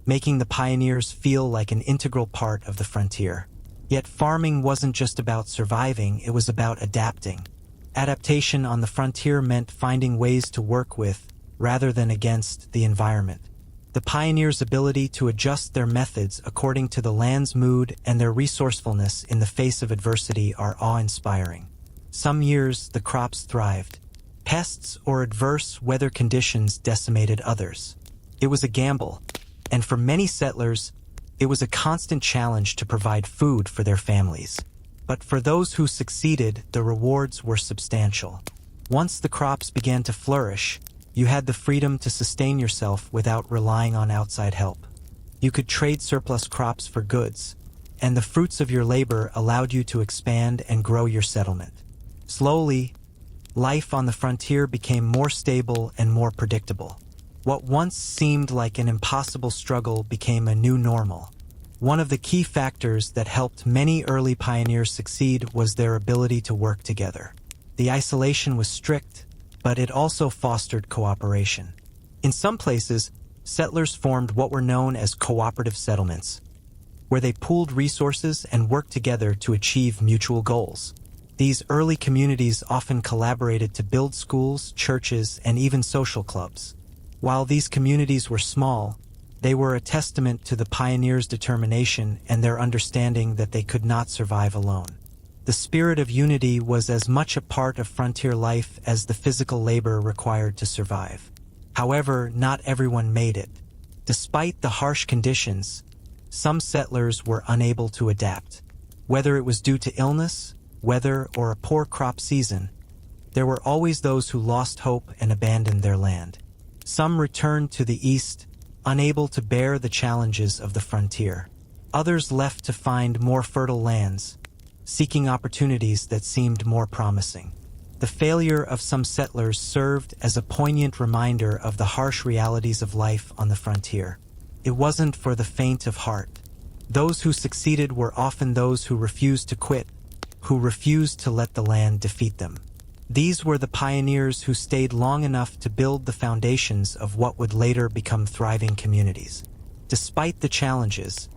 making the pioneers feel like an integral part of the frontier. Yet farming wasn't just about surviving, it was about adapting. Adaptation on the frontier meant finding ways to work with, rather than against, the environment. The pioneers' ability to adjust their methods according to the land's mood and their resourcefulness in the face of adversity are awe-inspiring. Some years, the crops thrived. Pests or adverse weather conditions decimated others. It was a gamble, and for many settlers, it was a constant challenge to provide food for their families. But for those who succeeded, the rewards were substantial. Once the crops began to flourish, you had the freedom to sustain yourself without relying on outside help. You could trade surplus crops for goods, and the fruits of your labor allowed you to expand and grow your settlement. Slowly, life on the frontier became more stable and more predictable. What once seemed like an impossible struggle became a new normal. One of the key factors that helped many early pioneers succeed was their ability to work together. The isolation was strict, but it also fostered cooperation. In some places, settlers formed what were known as cooperative settlements, where they pooled resources and worked together to achieve mutual goals. These early communities often collaborated to build schools, churches, and even social clubs. While these communities were small, they were a testament to the pioneers' determination and their understanding that they could not survive alone. The spirit of unity was as much a part of frontier life as the physical labor required to survive. However, not everyone made it. Despite the harsh conditions, some settlers were unable to adapt. Whether it was due to illness, weather, or a poor crop season, there were always those who lost hope and abandoned their land. Some returned to the east, unable to bear the challenges of the frontier. Others left to find more fertile lands, seeking opportunities that seemed more promising. The failure of some settlers served as a poignant reminder of the harsh realities of life on the frontier. It wasn't for the faint of heart. Those who succeeded were often those who refused to quit, who refused to let the land defeat them. These were the pioneers who stayed long enough to build the foundations of what would later become thriving communities. Despite the challenges,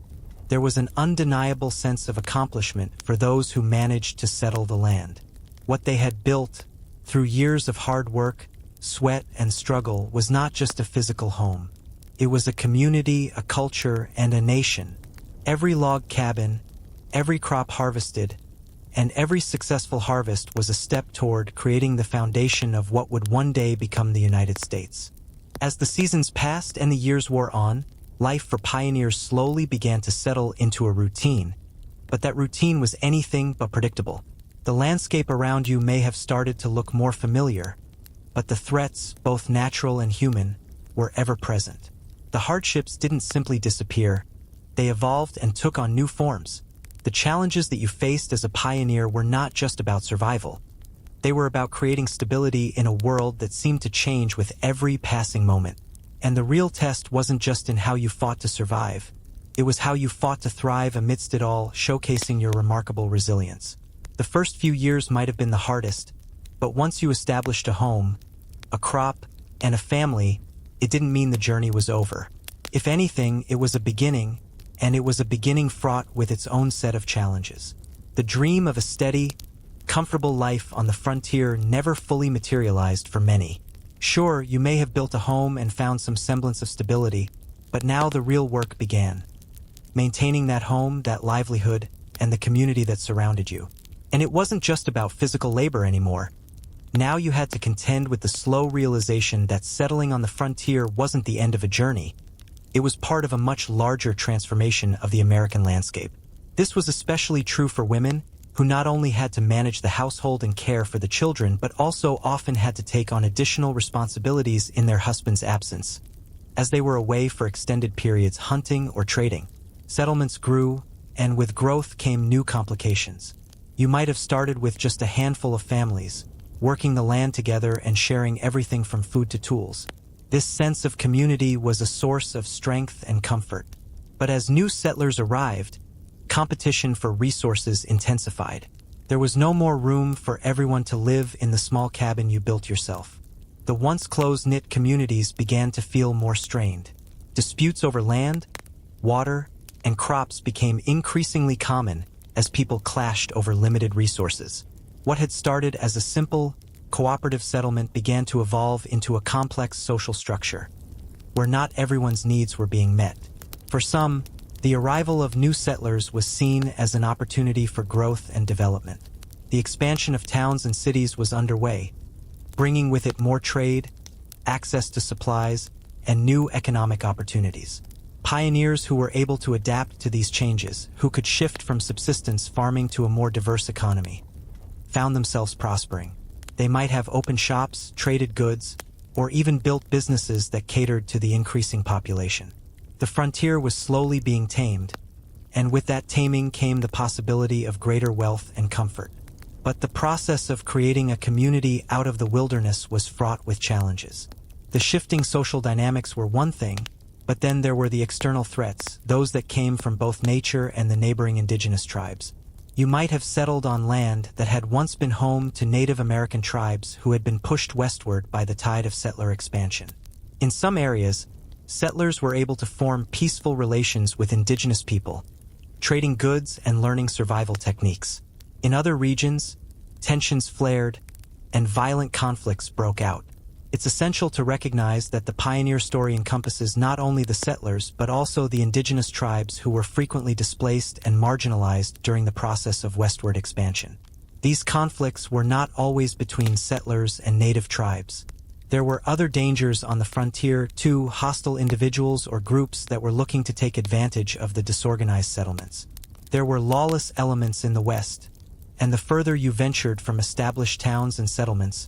there was an undeniable sense of accomplishment for those who managed to settle the land. What they had built, through years of hard work, sweat, and struggle, was not just a physical home. It was a community, a culture, and a nation. Every log cabin, every crop harvested, and every successful harvest was a step toward creating the foundation of what would one day become the United States. As the seasons passed and the years wore on, life for pioneers slowly began to settle into a routine, but that routine was anything but predictable. The landscape around you may have started to look more familiar, but the threats, both natural and human, were ever present. The hardships didn't simply disappear, they evolved and took on new forms. The challenges that you faced as a pioneer were not just about survival. They were about creating stability in a world that seemed to change with every passing moment. And the real test wasn't just in how you fought to survive. It was how you fought to thrive amidst it all, showcasing your remarkable resilience. The first few years might have been the hardest, but once you established a home, a crop, and a family, it didn't mean the journey was over. If anything, it was a beginning, and it was a beginning fraught with its own set of challenges. The dream of a steady, comfortable life on the frontier never fully materialized for many. Sure, you may have built a home and found some semblance of stability, but now the real work began. Maintaining that home, that livelihood, and the community that surrounded you. And it wasn't just about physical labor anymore. Now you had to contend with the slow realization that settling on the frontier wasn't the end of a journey. It was part of a much larger transformation of the American landscape. This was especially true for women, who not only had to manage the household and care for the children, but also often had to take on additional responsibilities in their husband's absence, as they were away for extended periods hunting or trading. Settlements grew, and with growth came new complications. You might have started with just a handful of families, working the land together and sharing everything from food to tools. This sense of community was a source of strength and comfort. But as new settlers arrived, competition for resources intensified. There was no more room for everyone to live in the small cabin you built yourself. The once close-knit communities began to feel more strained. Disputes over land, water, and crops became increasingly common as people clashed over limited resources. What had started as a simple, cooperative settlement began to evolve into a complex social structure, where not everyone's needs were being met. For some, the arrival of new settlers was seen as an opportunity for growth and development. The expansion of towns and cities was underway, bringing with it more trade, access to supplies, and new economic opportunities. Pioneers who were able to adapt to these changes, who could shift from subsistence farming to a more diverse economy, found themselves prospering. They might have opened shops, traded goods, or even built businesses that catered to the increasing population. The frontier was slowly being tamed, and with that taming came the possibility of greater wealth and comfort. But the process of creating a community out of the wilderness was fraught with challenges. The shifting social dynamics were one thing, but then there were the external threats, those that came from both nature and the neighboring indigenous tribes. You might have settled on land that had once been home to Native American tribes who had been pushed westward by the tide of settler expansion. In some areas, settlers were able to form peaceful relations with indigenous people, trading goods and learning survival techniques. In other regions, tensions flared, and violent conflicts broke out. It's essential to recognize that the pioneer story encompasses not only the settlers but also the indigenous tribes who were frequently displaced and marginalized during the process of westward expansion. These conflicts were not always between settlers and native tribes. There were other dangers on the frontier too, hostile individuals or groups that were looking to take advantage of the disorganized settlements. There were lawless elements in the West, and the further you ventured from established towns and settlements,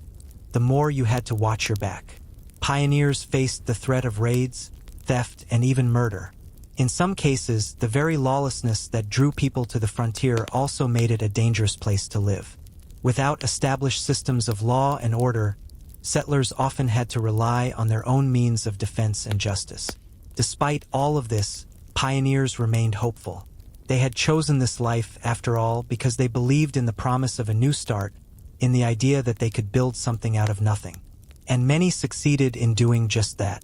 the more you had to watch your back. Pioneers faced the threat of raids, theft, and even murder. In some cases, the very lawlessness that drew people to the frontier also made it a dangerous place to live. Without established systems of law and order, settlers often had to rely on their own means of defense and justice. Despite all of this, pioneers remained hopeful. They had chosen this life, after all, because they believed in the promise of a new start, in the idea that they could build something out of nothing. And many succeeded in doing just that.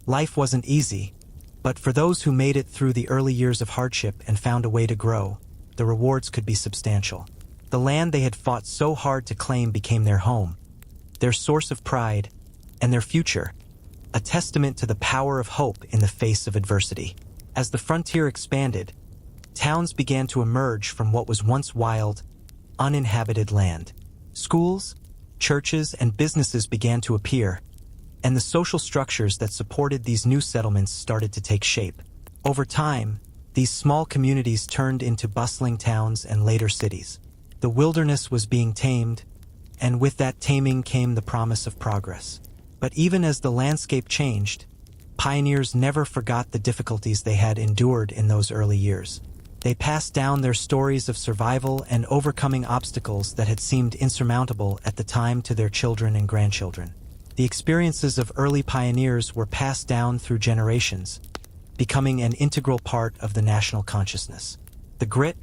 Life wasn't easy, but for those who made it through the early years of hardship and found a way to grow, the rewards could be substantial. The land they had fought so hard to claim became their home, their source of pride, and their future, a testament to the power of hope in the face of adversity. As the frontier expanded, towns began to emerge from what was once wild, uninhabited land. Schools, churches, and businesses began to appear, and the social structures that supported these new settlements started to take shape. Over time, these small communities turned into bustling towns and later cities. The wilderness was being tamed, and with that taming came the promise of progress. But even as the landscape changed, pioneers never forgot the difficulties they had endured in those early years. They passed down their stories of survival and overcoming obstacles that had seemed insurmountable at the time to their children and grandchildren. The experiences of early pioneers were passed down through generations, becoming an integral part of the national consciousness. The grit,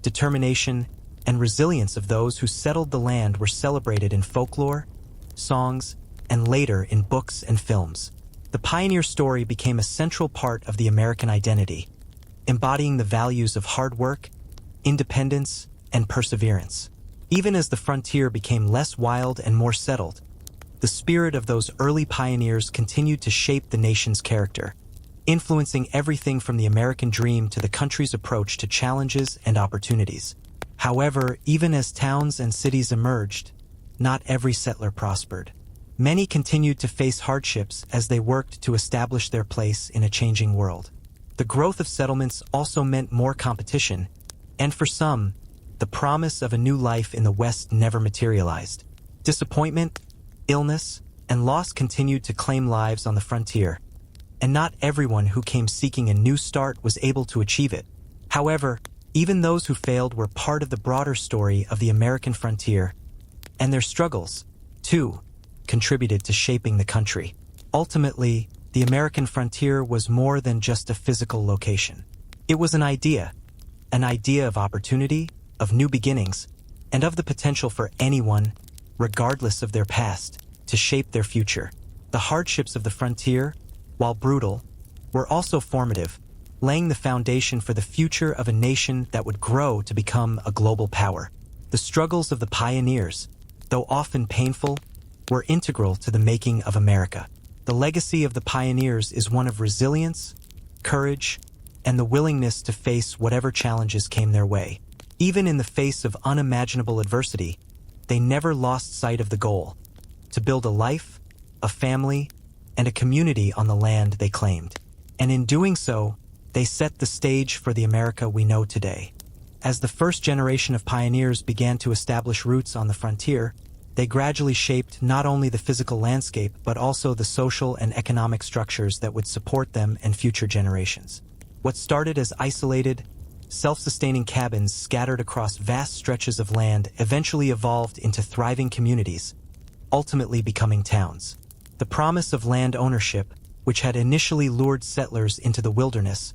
determination, and resilience of those who settled the land were celebrated in folklore, songs, and later in books and films. The pioneer story became a central part of the American identity, embodying the values of hard work, independence, and perseverance. Even as the frontier became less wild and more settled, the spirit of those early pioneers continued to shape the nation's character, influencing everything from the American dream to the country's approach to challenges and opportunities. However, even as towns and cities emerged, not every settler prospered. Many continued to face hardships as they worked to establish their place in a changing world. The growth of settlements also meant more competition, and for some, the promise of a new life in the West never materialized. Disappointment, illness, and loss continued to claim lives on the frontier, and not everyone who came seeking a new start was able to achieve it. However, even those who failed were part of the broader story of the American frontier, and their struggles, too, contributed to shaping the country. Ultimately, the American frontier was more than just a physical location. It was an idea of opportunity, of new beginnings, and of the potential for anyone, regardless of their past, to shape their future. The hardships of the frontier, while brutal, were also formative, laying the foundation for the future of a nation that would grow to become a global power. The struggles of the pioneers, though often painful, were integral to the making of America. The legacy of the pioneers is one of resilience, courage, and the willingness to face whatever challenges came their way. Even in the face of unimaginable adversity, they never lost sight of the goal: to build a life, a family, and a community on the land they claimed. And in doing so, they set the stage for the America we know today. As the first generation of pioneers began to establish roots on the frontier, they gradually shaped not only the physical landscape but also the social and economic structures that would support them and future generations. What started as isolated, self-sustaining cabins scattered across vast stretches of land eventually evolved into thriving communities, ultimately becoming towns. The promise of land ownership, which had initially lured settlers into the wilderness,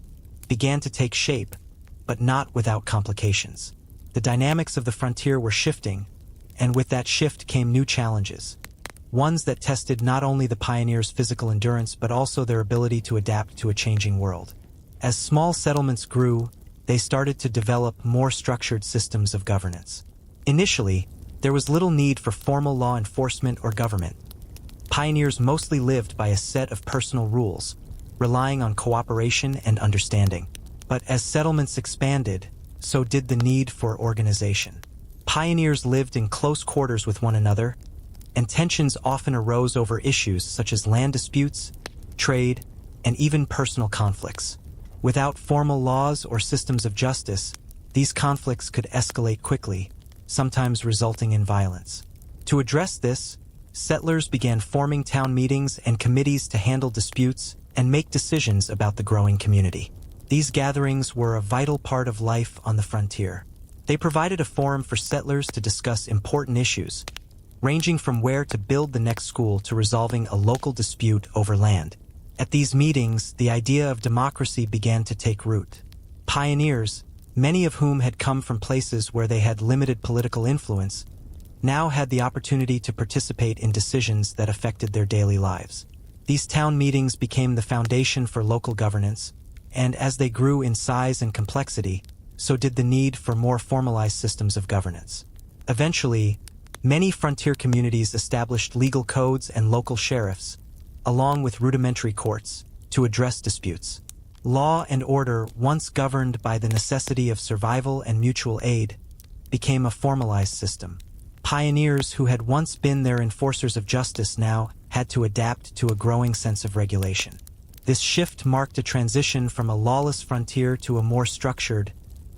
began to take shape, but not without complications. The dynamics of the frontier were shifting, and with that shift came new challenges, ones that tested not only the pioneers' physical endurance but also their ability to adapt to a changing world. As small settlements grew, they started to develop more structured systems of governance. Initially, there was little need for formal law enforcement or government. Pioneers mostly lived by a set of personal rules, relying on cooperation and understanding. But as settlements expanded, so did the need for organization. Pioneers lived in close quarters with one another, and tensions often arose over issues such as land disputes, trade, and even personal conflicts. Without formal laws or systems of justice, these conflicts could escalate quickly, sometimes resulting in violence. To address this, settlers began forming town meetings and committees to handle disputes and make decisions about the growing community. These gatherings were a vital part of life on the frontier. They provided a forum for settlers to discuss important issues, ranging from where to build the next school to resolving a local dispute over land. At these meetings, the idea of democracy began to take root. Pioneers, many of whom had come from places where they had limited political influence, now had the opportunity to participate in decisions that affected their daily lives. These town meetings became the foundation for local governance, and as they grew in size and complexity, so did the need for more formalized systems of governance. Eventually, many frontier communities established legal codes and local sheriffs, along with rudimentary courts, to address disputes. Law and order, once governed by the necessity of survival and mutual aid, became a formalized system. Pioneers who had once been their enforcers of justice now had to adapt to a growing sense of regulation. This shift marked a transition from a lawless frontier to a more structured,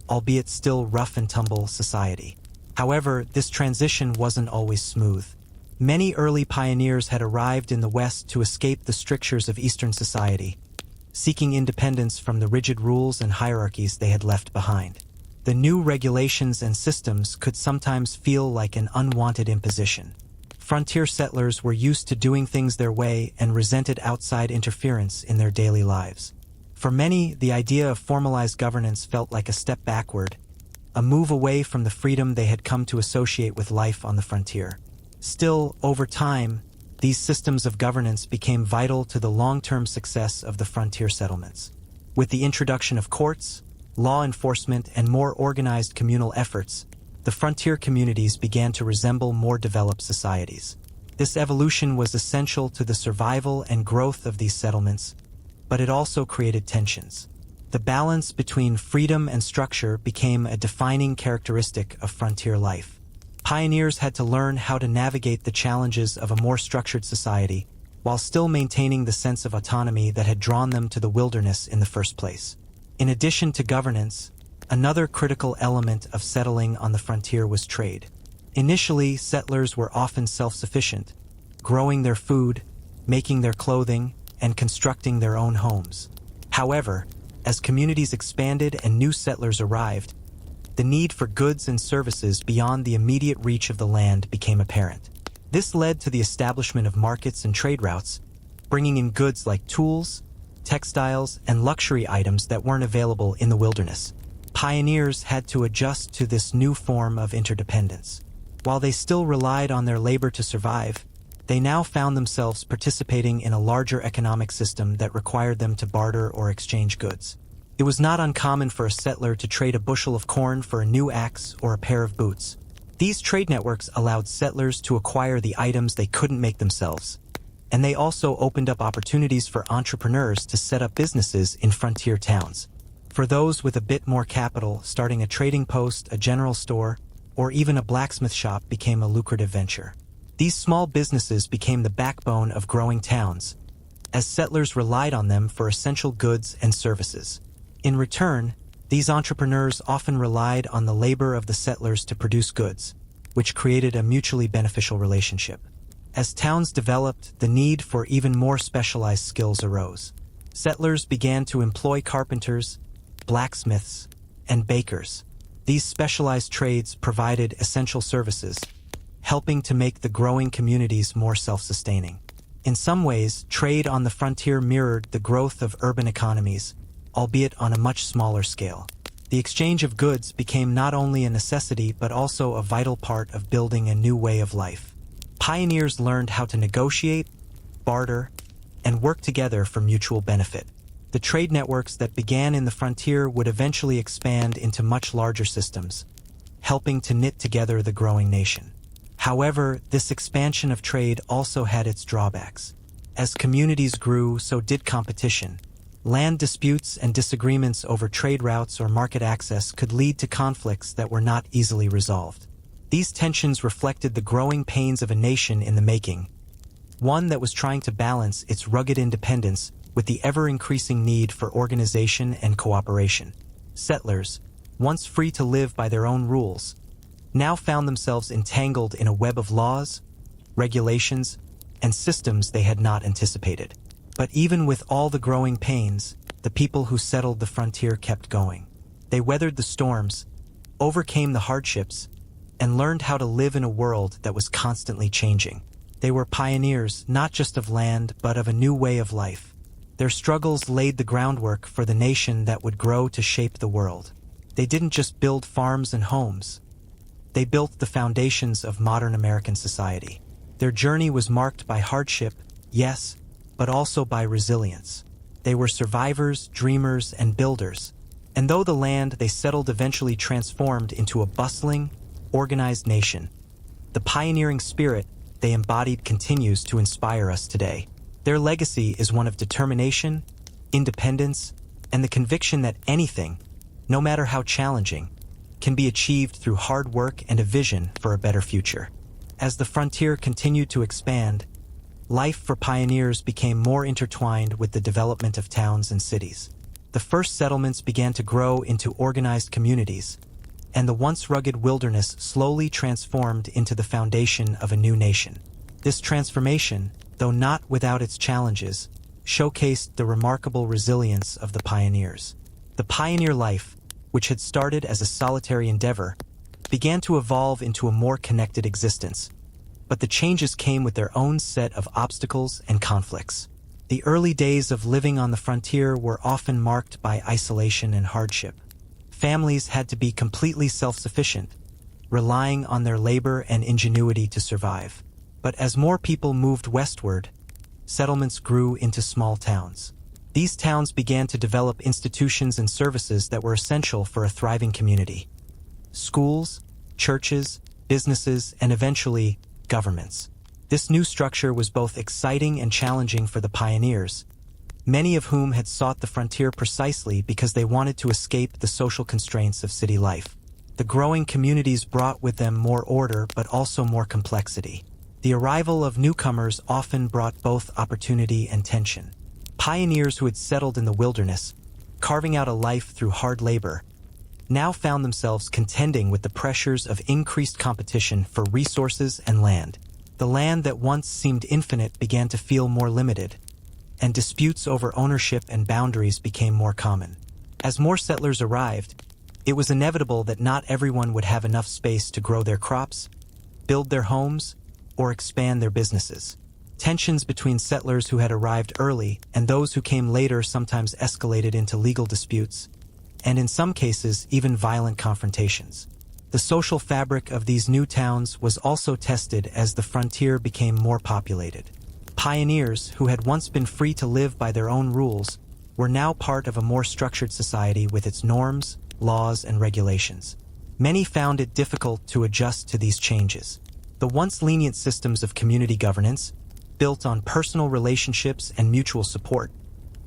albeit still rough-and-tumble, society. However, this transition wasn't always smooth. Many early pioneers had arrived in the West to escape the strictures of Eastern society, seeking independence from the rigid rules and hierarchies they had left behind. The new regulations and systems could sometimes feel like an unwanted imposition. Frontier settlers were used to doing things their way and resented outside interference in their daily lives. For many, the idea of formalized governance felt like a step backward, a move away from the freedom they had come to associate with life on the frontier. Still, over time, these systems of governance became vital to the long-term success of the frontier settlements. With the introduction of courts, law enforcement, and more organized communal efforts, the frontier communities began to resemble more developed societies. This evolution was essential to the survival and growth of these settlements, but it also created tensions. The balance between freedom and structure became a defining characteristic of frontier life. Pioneers had to learn how to navigate the challenges of a more structured society, while still maintaining the sense of autonomy that had drawn them to the wilderness in the first place. In addition to governance, another critical element of settling on the frontier was trade. Initially, settlers were often self-sufficient, growing their food, making their clothing, and constructing their own homes. However, As communities expanded and new settlers arrived, the need for goods and services beyond the immediate reach of the land became apparent. This led to the establishment of markets and trade routes, bringing in goods like tools, textiles, and luxury items that weren't available in the wilderness. Pioneers had to adjust to this new form of interdependence. While they still relied on their labor to survive, they now found themselves participating in a larger economic system that required them to barter or exchange goods. It was not uncommon for a settler to trade a bushel of corn for a new axe or a pair of boots. These trade networks allowed settlers to acquire the items they couldn't make themselves, and they also opened up opportunities for entrepreneurs to set up businesses in frontier towns. For those with a bit more capital, starting a trading post, a general store, or even a blacksmith shop became a lucrative venture. These small businesses became the backbone of growing towns, as settlers relied on them for essential goods and services. In return, these entrepreneurs often relied on the labor of the settlers to produce goods, which created a mutually beneficial relationship. As towns developed, the need for even more specialized skills arose. Settlers began to employ carpenters, blacksmiths, and bakers. These specialized trades provided essential services, helping to make the growing communities more self-sustaining. In some ways, trade on the frontier mirrored the growth of urban economies, albeit on a much smaller scale. The exchange of goods became not only a necessity but also a vital part of building a new way of life. Pioneers learned how to negotiate, barter, and work together for mutual benefit. The trade networks that began in the frontier would eventually expand into much larger systems, helping to knit together the growing nation. However, this expansion of trade also had its drawbacks. As communities grew, so did competition. Land disputes and disagreements over trade routes or market access could lead to conflicts that were not easily resolved. These tensions reflected the growing pains of a nation in the making, one that was trying to balance its rugged independence with the ever-increasing need for organization and cooperation. Settlers, once free to live by their own rules, now found themselves entangled in a web of laws, regulations, and systems they had not anticipated. But even with all the growing pains, the people who settled the frontier kept going. They weathered the storms, overcame the hardships, and learned how to live in a world that was constantly changing. They were pioneers not just of land but of a new way of life. Their struggles laid the groundwork for the nation that would grow to shape the world. They didn't just build farms and homes. They built the foundations of modern American society. Their journey was marked by hardship, yes, but also by resilience. They were survivors, dreamers, and builders. And though the land they settled eventually transformed into a bustling, organized nation, the pioneering spirit they embodied continues to inspire us today. Their legacy is one of determination, independence, and the conviction that anything, no matter how challenging, can be achieved through hard work and a vision for a better future. As the frontier continued to expand, life for pioneers became more intertwined with the development of towns and cities. The first settlements began to grow into organized communities, and the once rugged wilderness slowly transformed into the foundation of a new nation. This transformation, though not without its challenges, showcased the remarkable resilience of the pioneers. The pioneer life, which had started as a solitary endeavor, began to evolve into a more connected existence. But the changes came with their own set of obstacles and conflicts. The early days of living on the frontier were often marked by isolation and hardship. Families had to be completely self-sufficient, relying on their labor and ingenuity to survive. But as more people moved westward, settlements grew into small towns. These towns began to develop institutions and services that were essential for a thriving community. Schools, churches, businesses, and eventually, governments. This new structure was both exciting and challenging for the pioneers, many of whom had sought the frontier precisely because they wanted to escape the social constraints of city life. The growing communities brought with them more order but also more complexity. The arrival of newcomers often brought both opportunity and tension. Pioneers who had settled in the wilderness, carving out a life through hard labor, now found themselves contending with the pressures of increased competition for resources and land. The land that once seemed infinite began to feel more limited, and disputes over ownership and boundaries became more common. As more settlers arrived, it was inevitable that not everyone would have enough space to grow their crops, build their homes, or expand their businesses. Tensions between settlers who had arrived early and those who came later sometimes escalated into legal disputes, and in some cases even violent confrontations. The social fabric of these new towns was also tested as the frontier became more populated. Pioneers, who had once been free to live by their own rules, were now part of a more structured society with its norms, laws, and regulations. Many found it difficult to adjust to these changes. The once lenient systems of community governance, built on personal relationships and mutual support,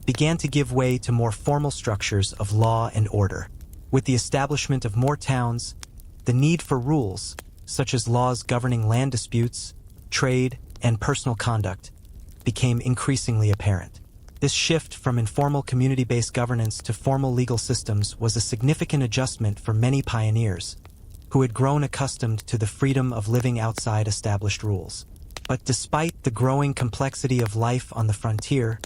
began to give way to more formal structures of law and order. With the establishment of more towns, the need for rules, such as laws governing land disputes, trade, and personal conduct, became increasingly apparent. This shift from informal community-based governance to formal legal systems was a significant adjustment for many pioneers, who had grown accustomed to the freedom of living outside established rules. But despite the growing complexity of life on the frontier,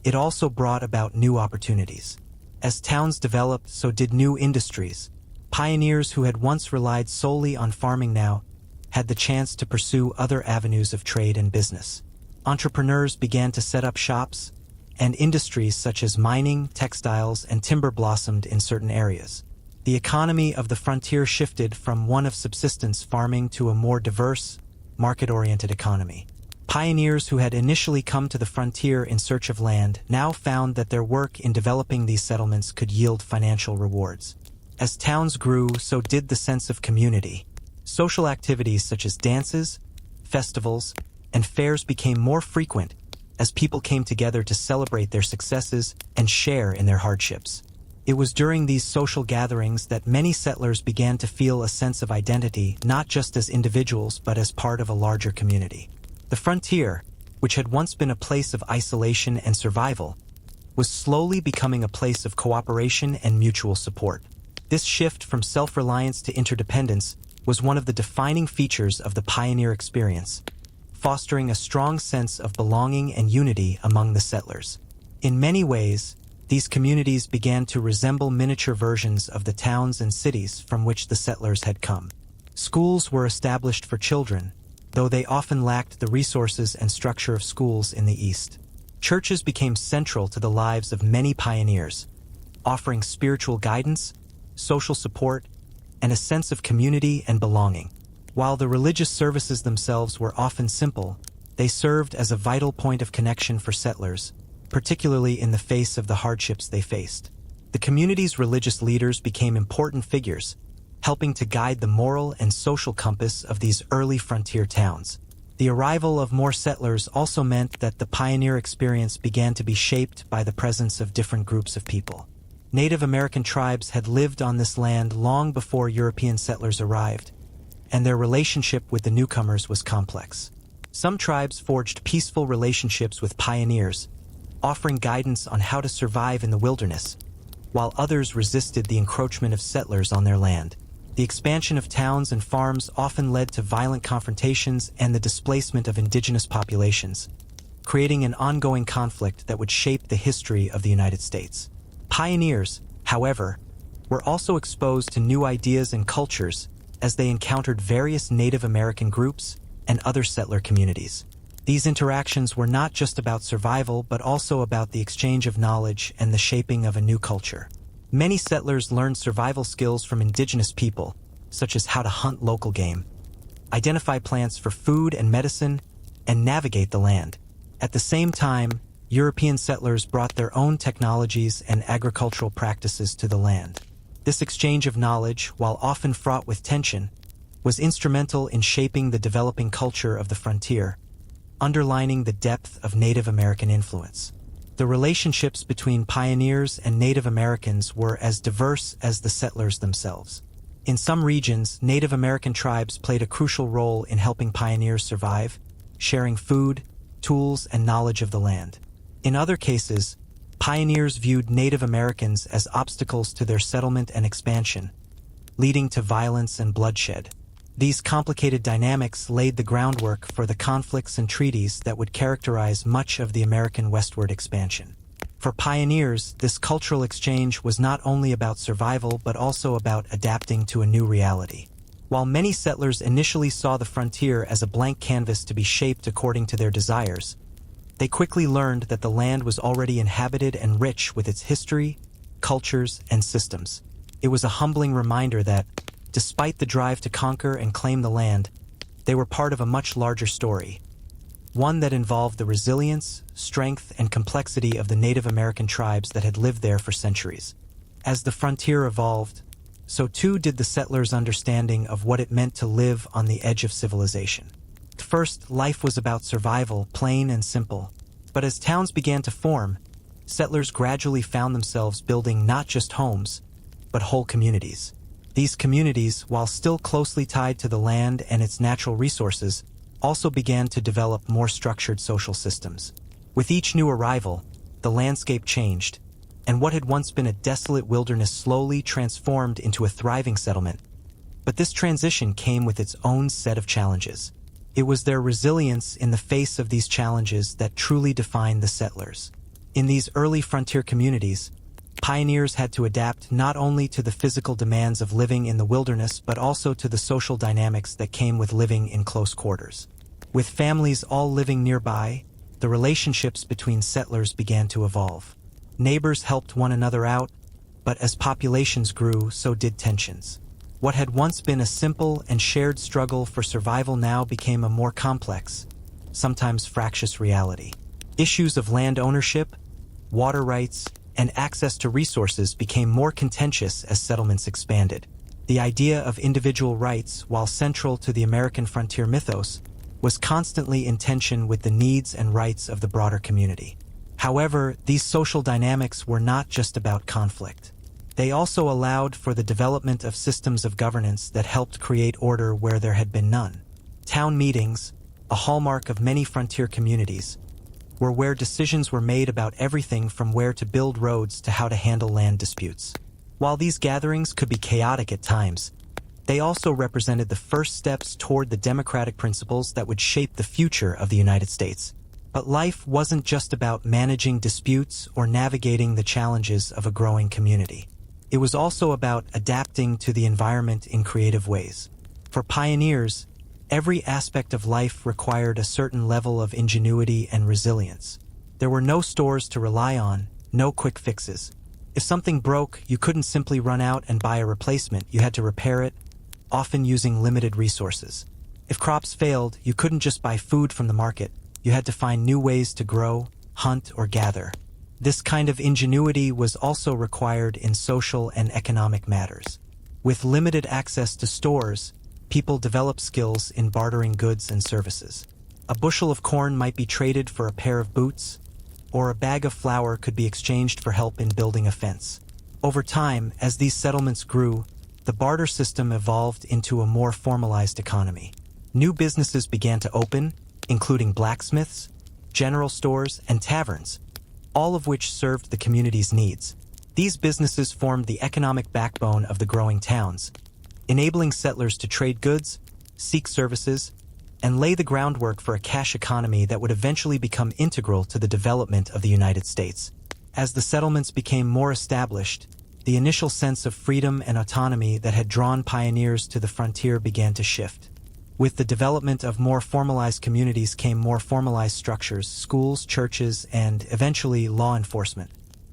it also brought about new opportunities. As towns developed, so did new industries. Pioneers who had once relied solely on farming now had the chance to pursue other avenues of trade and business. Entrepreneurs began to set up shops, and industries such as mining, textiles, and timber blossomed in certain areas. The economy of the frontier shifted from one of subsistence farming to a more diverse, market-oriented economy. Pioneers who had initially come to the frontier in search of land now found that their work in developing these settlements could yield financial rewards. As towns grew, so did the sense of community. Social activities such as dances, festivals, and fairs became more frequent as people came together to celebrate their successes and share in their hardships. It was during these social gatherings that many settlers began to feel a sense of identity, not just as individuals but as part of a larger community. The frontier, which had once been a place of isolation and survival, was slowly becoming a place of cooperation and mutual support. This shift from self-reliance to interdependence was one of the defining features of the pioneer experience, fostering a strong sense of belonging and unity among the settlers. In many ways, these communities began to resemble miniature versions of the towns and cities from which the settlers had come. Schools were established for children, though they often lacked the resources and structure of schools in the East. Churches became central to the lives of many pioneers, offering spiritual guidance, social support, and a sense of community and belonging. While the religious services themselves were often simple, they served as a vital point of connection for settlers, particularly in the face of the hardships they faced. The community's religious leaders became important figures, helping to guide the moral and social compass of these early frontier towns. The arrival of more settlers also meant that the pioneer experience began to be shaped by the presence of different groups of people. Native American tribes had lived on this land long before European settlers arrived, and their relationship with the newcomers was complex. Some tribes forged peaceful relationships with pioneers, offering guidance on how to survive in the wilderness, while others resisted the encroachment of settlers on their land. The expansion of towns and farms often led to violent confrontations and the displacement of indigenous populations, creating an ongoing conflict that would shape the history of the United States. Pioneers, however, were also exposed to new ideas and cultures as they encountered various Native American groups and other settler communities. These interactions were not just about survival, but also about the exchange of knowledge and the shaping of a new culture. Many settlers learned survival skills from indigenous people, such as how to hunt local game, identify plants for food and medicine, and navigate the land. At the same time, European settlers brought their own technologies and agricultural practices to the land. This exchange of knowledge, while often fraught with tension, was instrumental in shaping the developing culture of the frontier, underlining the depth of Native American influence. The relationships between pioneers and Native Americans were as diverse as the settlers themselves. In some regions, Native American tribes played a crucial role in helping pioneers survive, sharing food, tools, and knowledge of the land. In other cases, pioneers viewed Native Americans as obstacles to their settlement and expansion, leading to violence and bloodshed. These complicated dynamics laid the groundwork for the conflicts and treaties that would characterize much of the American westward expansion. For pioneers, this cultural exchange was not only about survival but also about adapting to a new reality. While many settlers initially saw the frontier as a blank canvas to be shaped according to their desires, they quickly learned that the land was already inhabited and rich with its history, cultures, and systems. It was a humbling reminder that, despite the drive to conquer and claim the land, they were part of a much larger story, one that involved the resilience, strength, and complexity of the Native American tribes that had lived there for centuries. As the frontier evolved, so too did the settlers' understanding of what it meant to live on the edge of civilization. At first, life was about survival, plain and simple. But as towns began to form, settlers gradually found themselves building not just homes, but whole communities. These communities, while still closely tied to the land and its natural resources, also began to develop more structured social systems. With each new arrival, the landscape changed, and what had once been a desolate wilderness slowly transformed into a thriving settlement. But this transition came with its own set of challenges. It was their resilience in the face of these challenges that truly defined the settlers. In these early frontier communities, pioneers had to adapt not only to the physical demands of living in the wilderness but also to the social dynamics that came with living in close quarters. With families all living nearby, the relationships between settlers began to evolve. Neighbors helped one another out, but as populations grew, so did tensions. What had once been a simple and shared struggle for survival now became a more complex, sometimes fractious reality. Issues of land ownership, water rights, and access to resources became more contentious as settlements expanded. The idea of individual rights, while central to the American frontier mythos, was constantly in tension with the needs and rights of the broader community. However, these social dynamics were not just about conflict. They also allowed for the development of systems of governance that helped create order where there had been none. Town meetings, a hallmark of many frontier communities, were where decisions were made about everything from where to build roads to how to handle land disputes. While these gatherings could be chaotic at times, they also represented the first steps toward the democratic principles that would shape the future of the United States. But life wasn't just about managing disputes or navigating the challenges of a growing community. It was also about adapting to the environment in creative ways. For pioneers, every aspect of life required a certain level of ingenuity and resilience. There were no stores to rely on, no quick fixes. If something broke, you couldn't simply run out and buy a replacement. You had to repair it, often using limited resources. If crops failed, you couldn't just buy food from the market. You had to find new ways to grow, hunt, or gather. This kind of ingenuity was also required in social and economic matters. With limited access to stores, people developed skills in bartering goods and services. A bushel of corn might be traded for a pair of boots, or a bag of flour could be exchanged for help in building a fence. Over time, as these settlements grew, the barter system evolved into a more formalized economy. New businesses began to open, including blacksmiths, general stores, and taverns, all of which served the community's needs. These businesses formed the economic backbone of the growing towns, enabling settlers to trade goods, seek services, and lay the groundwork for a cash economy that would eventually become integral to the development of the United States. As the settlements became more established, the initial sense of freedom and autonomy that had drawn pioneers to the frontier began to shift. With the development of more formalized communities came more formalized structures, schools, churches, and, eventually, law enforcement.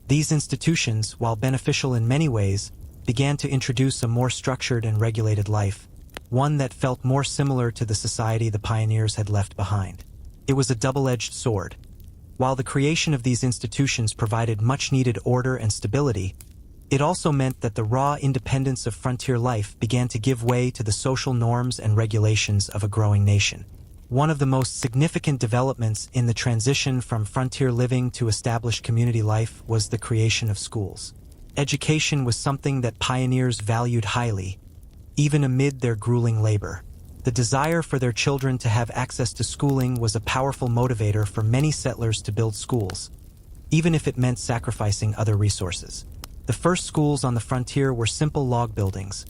These institutions, while beneficial in many ways, began to introduce a more structured and regulated life, one that felt more similar to the society the pioneers had left behind. It was a double-edged sword. While the creation of these institutions provided much-needed order and stability, it also meant that the raw independence of frontier life began to give way to the social norms and regulations of a growing nation. One of the most significant developments in the transition from frontier living to established community life was the creation of schools. Education was something that pioneers valued highly, even amid their grueling labor. The desire for their children to have access to schooling was a powerful motivator for many settlers to build schools, even if it meant sacrificing other resources. The first schools on the frontier were simple log buildings,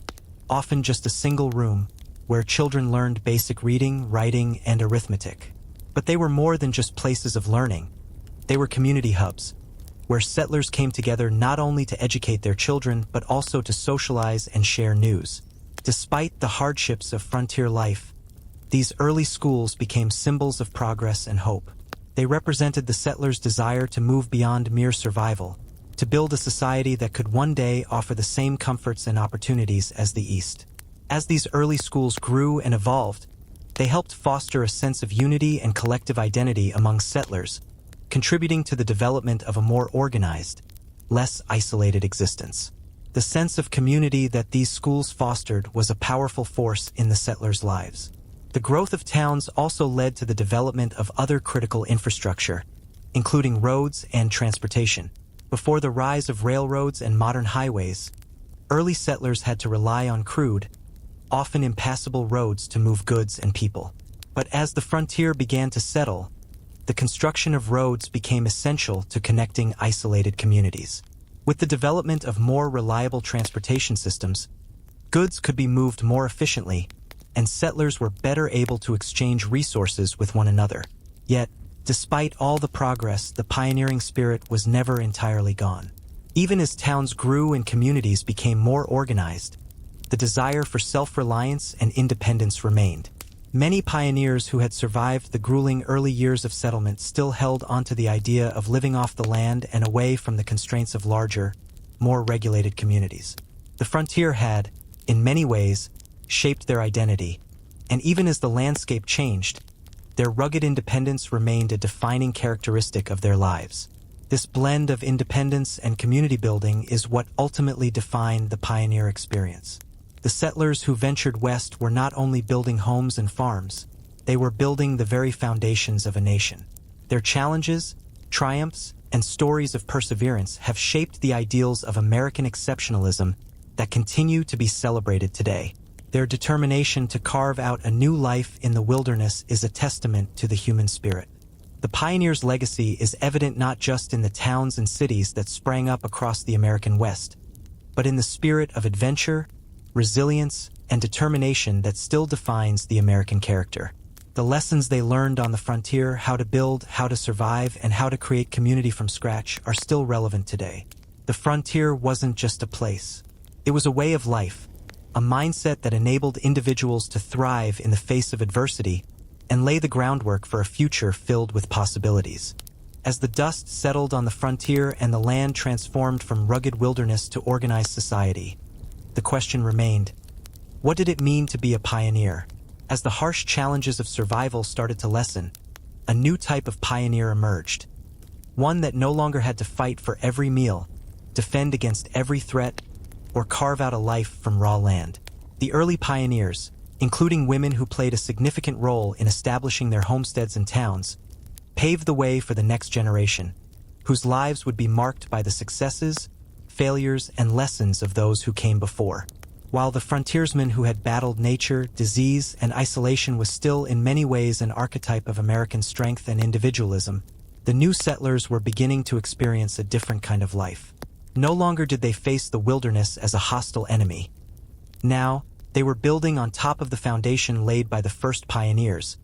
often just a single room, where children learned basic reading, writing, and arithmetic. But they were more than just places of learning. They were community hubs, where settlers came together not only to educate their children but also to socialize and share news. Despite the hardships of frontier life, these early schools became symbols of progress and hope. They represented the settlers' desire to move beyond mere survival, to build a society that could one day offer the same comforts and opportunities as the East. As these early schools grew and evolved, they helped foster a sense of unity and collective identity among settlers, contributing to the development of a more organized, less isolated existence. The sense of community that these schools fostered was a powerful force in the settlers' lives. The growth of towns also led to the development of other critical infrastructure, including roads and transportation. Before the rise of railroads and modern highways, early settlers had to rely on crude, often impassable roads to move goods and people. But as the frontier began to settle, the construction of roads became essential to connecting isolated communities. With the development of more reliable transportation systems, goods could be moved more efficiently, and settlers were better able to exchange resources with one another. Yet, despite all the progress, the pioneering spirit was never entirely gone. Even as towns grew and communities became more organized, the desire for self-reliance and independence remained. Many pioneers who had survived the grueling early years of settlement still held onto the idea of living off the land and away from the constraints of larger, more regulated communities. The frontier had, in many ways, shaped their identity, and even as the landscape changed, their rugged independence remained a defining characteristic of their lives. This blend of independence and community building is what ultimately defined the pioneer experience. The settlers who ventured west were not only building homes and farms, they were building the very foundations of a nation. Their challenges, triumphs, and stories of perseverance have shaped the ideals of American exceptionalism that continue to be celebrated today. Their determination to carve out a new life in the wilderness is a testament to the human spirit. The pioneers' legacy is evident not just in the towns and cities that sprang up across the American West, but in the spirit of adventure, resilience, and determination that still defines the American character. The lessons they learned on the frontier, how to build, how to survive, and how to create community from scratch, are still relevant today. The frontier wasn't just a place. It was a way of life, a mindset that enabled individuals to thrive in the face of adversity and lay the groundwork for a future filled with possibilities. As the dust settled on the frontier and the land transformed from rugged wilderness to organized society, the question remained, what did it mean to be a pioneer? As the harsh challenges of survival started to lessen, a new type of pioneer emerged. One that no longer had to fight for every meal, defend against every threat, or carve out a life from raw land. The early pioneers, including women who played a significant role in establishing their homesteads and towns, paved the way for the next generation, whose lives would be marked by the successes, failures, and lessons of those who came before. While the frontiersman who had battled nature, disease, and isolation was still in many ways an archetype of American strength and individualism, the new settlers were beginning to experience a different kind of life. No longer did they face the wilderness as a hostile enemy. Now, they were building on top of the foundation laid by the first pioneers,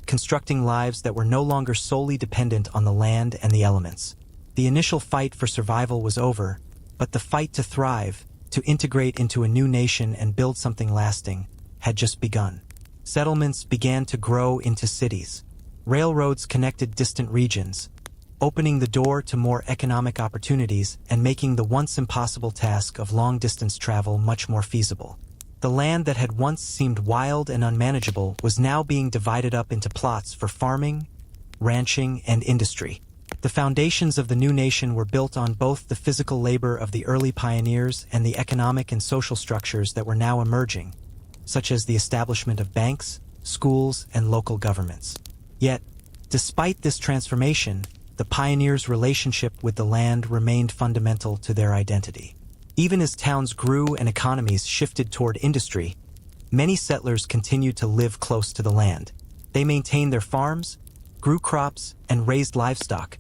constructing lives that were no longer solely dependent on the land and the elements. The initial fight for survival was over, but the fight to thrive, to integrate into a new nation and build something lasting, had just begun. Settlements began to grow into cities. Railroads connected distant regions, opening the door to more economic opportunities and making the once impossible task of long-distance travel much more feasible. The land that had once seemed wild and unmanageable was now being divided up into plots for farming, ranching, and industry. The foundations of the new nation were built on both the physical labor of the early pioneers and the economic and social structures that were now emerging, such as the establishment of banks, schools, and local governments. Yet, despite this transformation, the pioneers' relationship with the land remained fundamental to their identity. Even as towns grew and economies shifted toward industry, many settlers continued to live close to the land. They maintained their farms, grew crops, and raised livestock,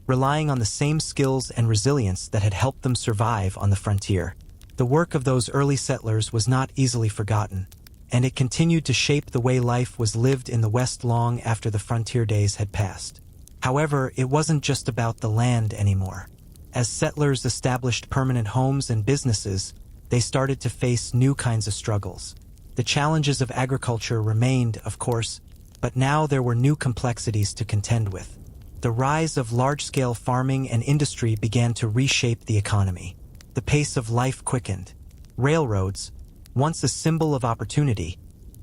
relying on the same skills and resilience that had helped them survive on the frontier. The work of those early settlers was not easily forgotten, and it continued to shape the way life was lived in the West long after the frontier days had passed. However, it wasn't just about the land anymore. As settlers established permanent homes and businesses, they started to face new kinds of struggles. The challenges of agriculture remained, of course, but now there were new complexities to contend with. The rise of large-scale farming and industry began to reshape the economy. The pace of life quickened. Railroads, once a symbol of opportunity,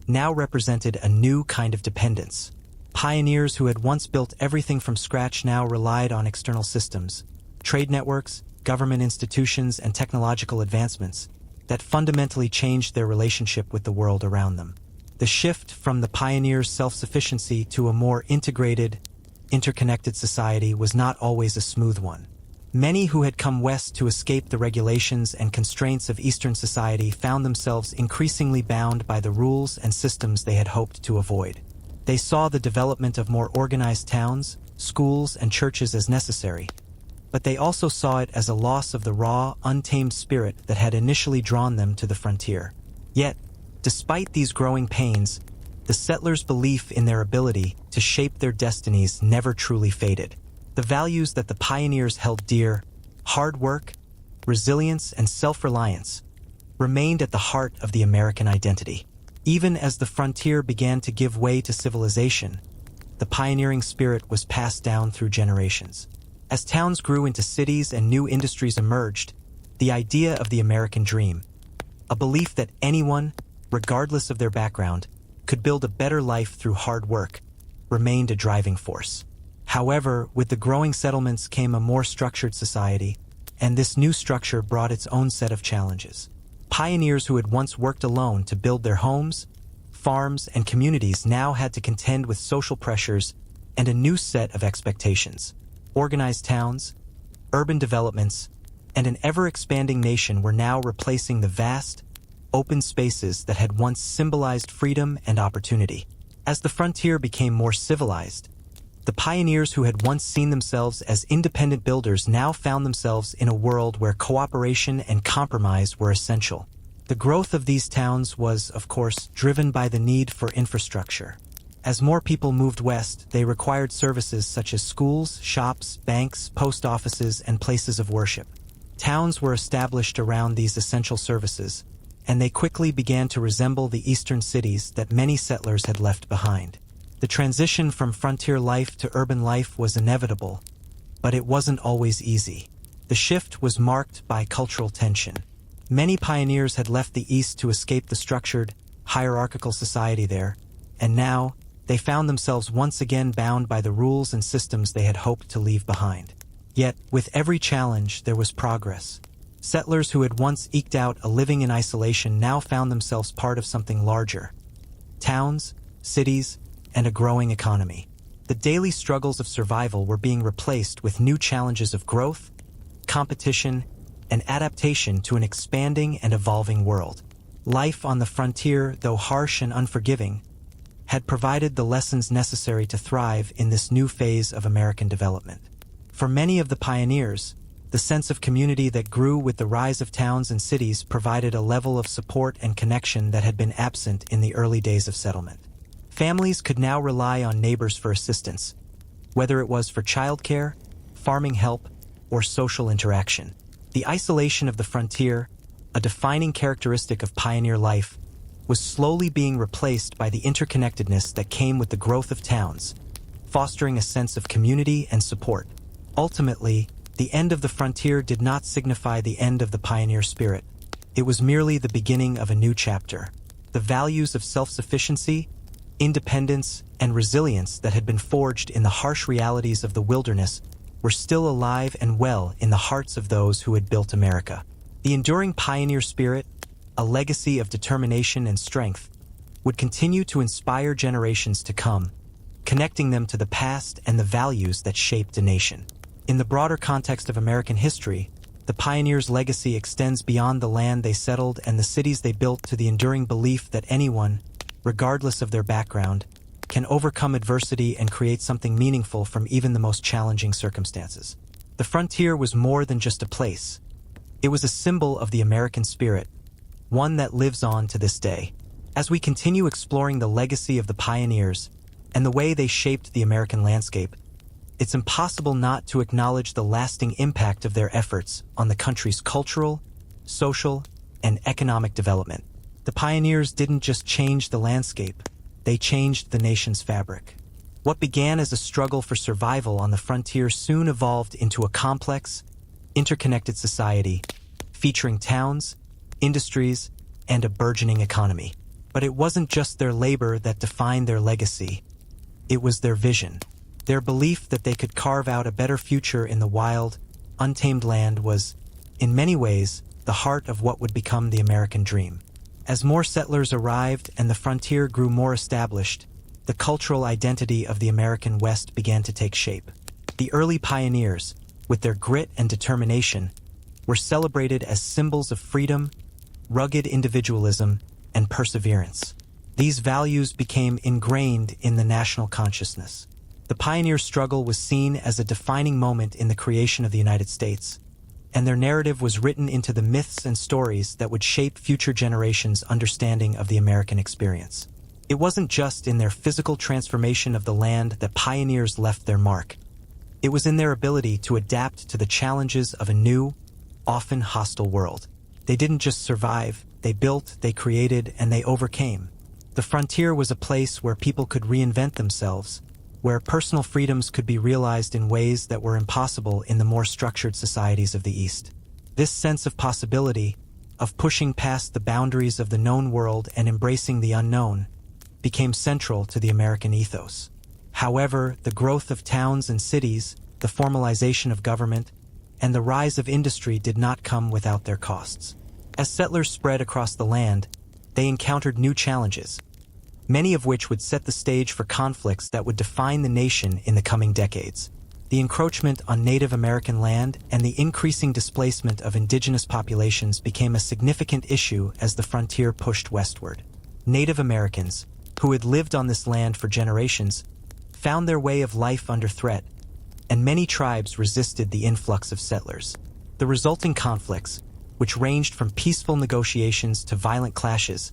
now represented a new kind of dependence. Pioneers who had once built everything from scratch now relied on external systems, trade networks, government institutions, and technological advancements that fundamentally changed their relationship with the world around them. The shift from the pioneers' self-sufficiency to a more integrated, interconnected society was not always a smooth one. Many who had come west to escape the regulations and constraints of Eastern society found themselves increasingly bound by the rules and systems they had hoped to avoid. They saw the development of more organized towns, schools, and churches as necessary, but they also saw it as a loss of the raw, untamed spirit that had initially drawn them to the frontier. Yet, despite these growing pains, the settlers' belief in their ability to shape their destinies never truly faded. The values that the pioneers held dear, hard work, resilience, and self-reliance, remained at the heart of the American identity. Even as the frontier began to give way to civilization, the pioneering spirit was passed down through generations. As towns grew into cities and new industries emerged, the idea of the American dream, a belief that anyone, regardless of their background, could build a better life through hard work, remained a driving force. However, with the growing settlements came a more structured society, and this new structure brought its own set of challenges. Pioneers who had once worked alone to build their homes, farms, and communities now had to contend with social pressures and a new set of expectations. Organized towns, urban developments, and an ever-expanding nation were now replacing the vast, open spaces that had once symbolized freedom and opportunity. As the frontier became more civilized, the pioneers who had once seen themselves as independent builders now found themselves in a world where cooperation and compromise were essential. The growth of these towns was, of course, driven by the need for infrastructure. As more people moved west, they required services such as schools, shops, banks, post offices, and places of worship. Towns were established around these essential services, and they quickly began to resemble the eastern cities that many settlers had left behind. The transition from frontier life to urban life was inevitable, but it wasn't always easy. The shift was marked by cultural tension. Many pioneers had left the East to escape the structured, hierarchical society there, and now they found themselves once again bound by the rules and systems they had hoped to leave behind. Yet, with every challenge, there was progress. Settlers who had once eked out a living in isolation now found themselves part of something larger. Towns, cities, and a growing economy. The daily struggles of survival were being replaced with new challenges of growth, competition, and adaptation to an expanding and evolving world. Life on the frontier, though harsh and unforgiving, had provided the lessons necessary to thrive in this new phase of American development. For many of the pioneers, the sense of community that grew with the rise of towns and cities provided a level of support and connection that had been absent in the early days of settlement. Families could now rely on neighbors for assistance, whether it was for childcare, farming help, or social interaction. The isolation of the frontier, a defining characteristic of pioneer life, was slowly being replaced by the interconnectedness that came with the growth of towns, fostering a sense of community and support. Ultimately, the end of the frontier did not signify the end of the pioneer spirit. It was merely the beginning of a new chapter. The values of self-sufficiency, independence, and resilience that had been forged in the harsh realities of the wilderness were still alive and well in the hearts of those who had built America. The enduring pioneer spirit, a legacy of determination and strength, would continue to inspire generations to come, connecting them to the past and the values that shaped a nation. In the broader context of American history, the pioneers' legacy extends beyond the land they settled and the cities they built to the enduring belief that anyone, regardless of their background, can overcome adversity and create something meaningful from even the most challenging circumstances. The frontier was more than just a place. It was a symbol of the American spirit, one that lives on to this day. As we continue exploring the legacy of the pioneers and the way they shaped the American landscape, it's impossible not to acknowledge the lasting impact of their efforts on the country's cultural, social, and economic development. The pioneers didn't just change the landscape, they changed the nation's fabric. What began as a struggle for survival on the frontier soon evolved into a complex, interconnected society, featuring towns, industries, and a burgeoning economy. But it wasn't just their labor that defined their legacy. It was their vision. Their belief that they could carve out a better future in the wild, untamed land was, in many ways, the heart of what would become the American dream. As more settlers arrived and the frontier grew more established, the cultural identity of the American West began to take shape. The early pioneers, with their grit and determination, were celebrated as symbols of freedom, rugged individualism, and perseverance. These values became ingrained in the national consciousness. The pioneer struggle was seen as a defining moment in the creation of the United States, and their narrative was written into the myths and stories that would shape future generations' understanding of the American experience. It wasn't just in their physical transformation of the land that pioneers left their mark. It was in their ability to adapt to the challenges of a new, often hostile world. They didn't just survive, they built, they created, and they overcame. The frontier was a place where people could reinvent themselves, where personal freedoms could be realized in ways that were impossible in the more structured societies of the East. This sense of possibility, of pushing past the boundaries of the known world and embracing the unknown, became central to the American ethos. However, the growth of towns and cities, the formalization of government, and the rise of industry did not come without their costs. As settlers spread across the land, they encountered new challenges, many of which would set the stage for conflicts that would define the nation in the coming decades. The encroachment on Native American land and the increasing displacement of indigenous populations became a significant issue as the frontier pushed westward. Native Americans, who had lived on this land for generations, found their way of life under threat, and many tribes resisted the influx of settlers. The resulting conflicts, which ranged from peaceful negotiations to violent clashes,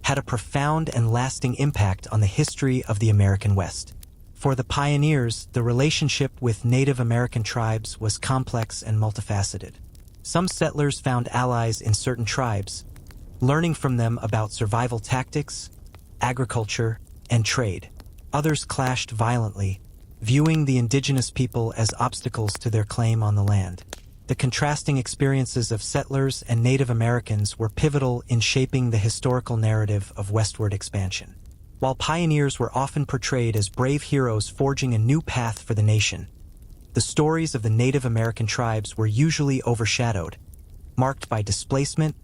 had a profound and lasting impact on the history of the American West. For the pioneers, the relationship with Native American tribes was complex and multifaceted. Some settlers found allies in certain tribes, learning from them about survival tactics, agriculture, and trade. Others clashed violently, viewing the indigenous people as obstacles to their claim on the land. The contrasting experiences of settlers and Native Americans were pivotal in shaping the historical narrative of westward expansion. While pioneers were often portrayed as brave heroes forging a new path for the nation, the stories of the Native American tribes were usually overshadowed, marked by displacement,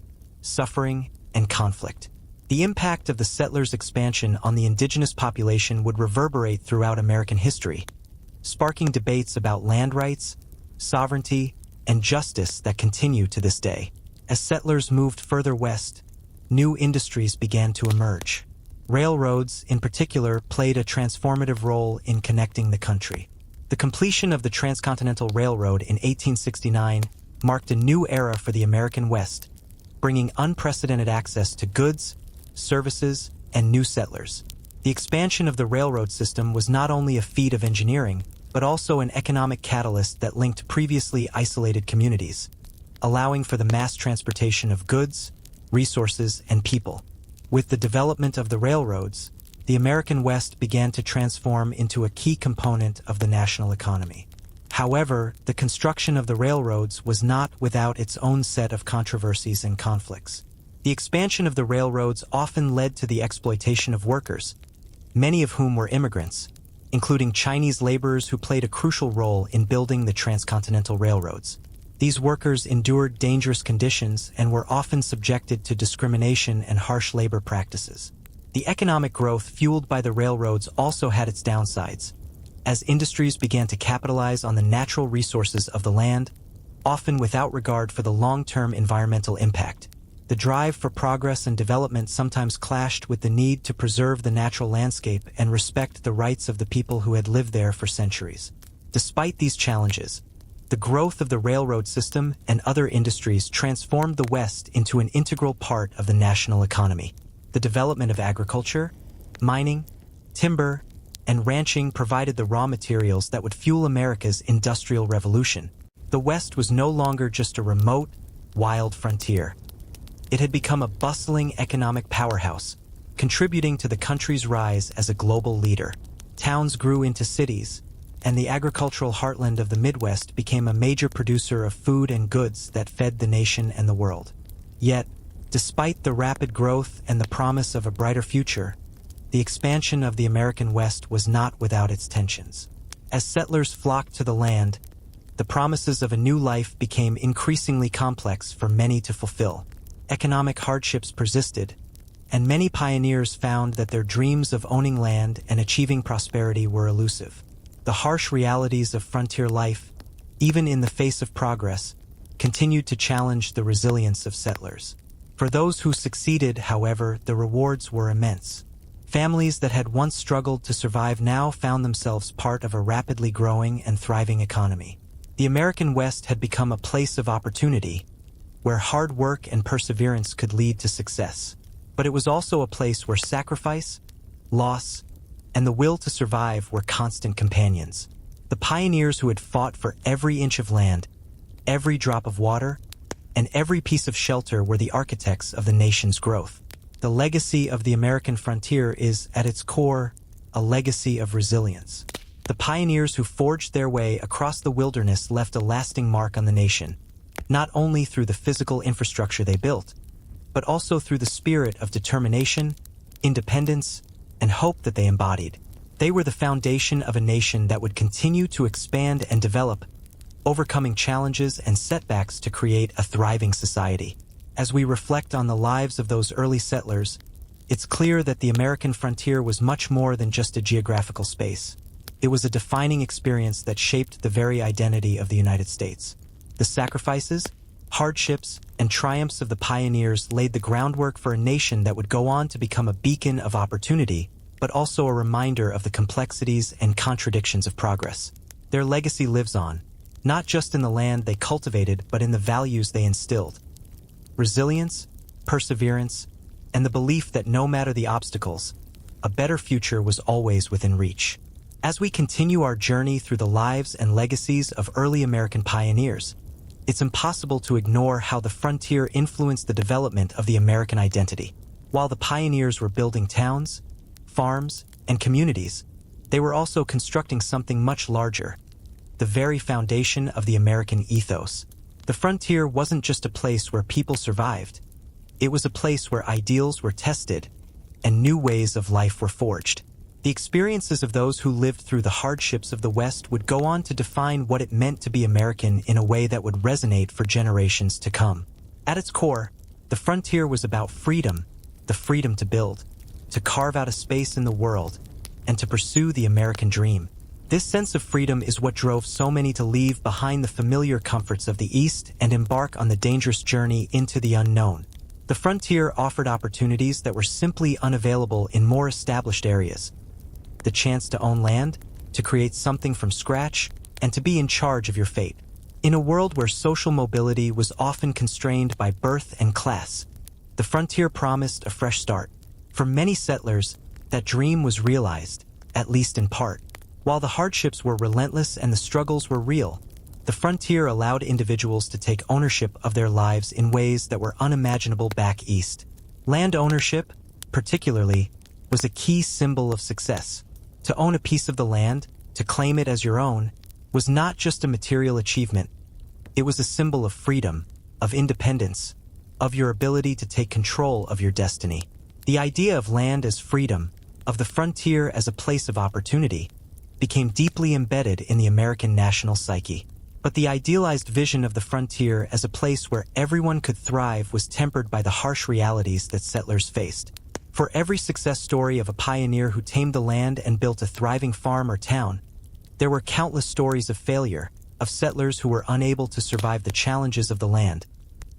suffering, and conflict. The impact of the settlers' expansion on the indigenous population would reverberate throughout American history, sparking debates about land rights, sovereignty, and justice that continue to this day. As settlers moved further west, new industries began to emerge. Railroads, in particular, played a transformative role in connecting the country. The completion of the Transcontinental Railroad in 1869 marked a new era for the American West, bringing unprecedented access to goods, services, and new settlers. The expansion of the railroad system was not only a feat of engineering, but also an economic catalyst that linked previously isolated communities, allowing for the mass transportation of goods, resources, and people. With the development of the railroads, the American West began to transform into a key component of the national economy. However, the construction of the railroads was not without its own set of controversies and conflicts. The expansion of the railroads often led to the exploitation of workers, many of whom were immigrants, including Chinese laborers who played a crucial role in building the transcontinental railroads. These workers endured dangerous conditions and were often subjected to discrimination and harsh labor practices. The economic growth fueled by the railroads also had its downsides, as industries began to capitalize on the natural resources of the land, often without regard for the long-term environmental impact. The drive for progress and development sometimes clashed with the need to preserve the natural landscape and respect the rights of the people who had lived there for centuries. Despite these challenges, the growth of the railroad system and other industries transformed the West into an integral part of the national economy. The development of agriculture, mining, timber, and ranching provided the raw materials that would fuel America's industrial revolution. The West was no longer just a remote, wild frontier. It had become a bustling economic powerhouse, contributing to the country's rise as a global leader. Towns grew into cities, and the agricultural heartland of the Midwest became a major producer of food and goods that fed the nation and the world. Yet, despite the rapid growth and the promise of a brighter future, the expansion of the American West was not without its tensions. As settlers flocked to the land, the promises of a new life became increasingly complex for many to fulfill. Economic hardships persisted, and many pioneers found that their dreams of owning land and achieving prosperity were elusive. The harsh realities of frontier life, even in the face of progress, continued to challenge the resilience of settlers. For those who succeeded, however, the rewards were immense. Families that had once struggled to survive now found themselves part of a rapidly growing and thriving economy. The American West had become a place of opportunity, where hard work and perseverance could lead to success. But it was also a place where sacrifice, loss, and the will to survive were constant companions. The pioneers who had fought for every inch of land, every drop of water, and every piece of shelter were the architects of the nation's growth. The legacy of the American frontier is, at its core, a legacy of resilience. The pioneers who forged their way across the wilderness left a lasting mark on the nation, not only through the physical infrastructure they built, but also through the spirit of determination, independence, and hope that they embodied. They were the foundation of a nation that would continue to expand and develop, overcoming challenges and setbacks to create a thriving society. As we reflect on the lives of those early settlers, it's clear that the American frontier was much more than just a geographical space. It was a defining experience that shaped the very identity of the United States. The sacrifices, hardships, and triumphs of the pioneers laid the groundwork for a nation that would go on to become a beacon of opportunity, but also a reminder of the complexities and contradictions of progress. Their legacy lives on, not just in the land they cultivated, but in the values they instilled. Resilience, perseverance, and the belief that no matter the obstacles, a better future was always within reach. As we continue our journey through the lives and legacies of early American pioneers, it's impossible to ignore how the frontier influenced the development of the American identity. While the pioneers were building towns, farms, and communities, they were also constructing something much larger, the very foundation of the American ethos. The frontier wasn't just a place where people survived. It was a place where ideals were tested and new ways of life were forged. The experiences of those who lived through the hardships of the West would go on to define what it meant to be American in a way that would resonate for generations to come. At its core, the frontier was about freedom, the freedom to build, to carve out a space in the world, and to pursue the American dream. This sense of freedom is what drove so many to leave behind the familiar comforts of the East and embark on the dangerous journey into the unknown. The frontier offered opportunities that were simply unavailable in more established areas. The chance to own land, to create something from scratch, and to be in charge of your fate. In a world where social mobility was often constrained by birth and class, the frontier promised a fresh start. For many settlers, that dream was realized, at least in part. While the hardships were relentless and the struggles were real, the frontier allowed individuals to take ownership of their lives in ways that were unimaginable back east. Land ownership, particularly, was a key symbol of success. To own a piece of the land, to claim it as your own, was not just a material achievement. It was a symbol of freedom, of independence, of your ability to take control of your destiny. The idea of land as freedom, of the frontier as a place of opportunity, became deeply embedded in the American national psyche. But the idealized vision of the frontier as a place where everyone could thrive was tempered by the harsh realities that settlers faced. For every success story of a pioneer who tamed the land and built a thriving farm or town, there were countless stories of failure, of settlers who were unable to survive the challenges of the land,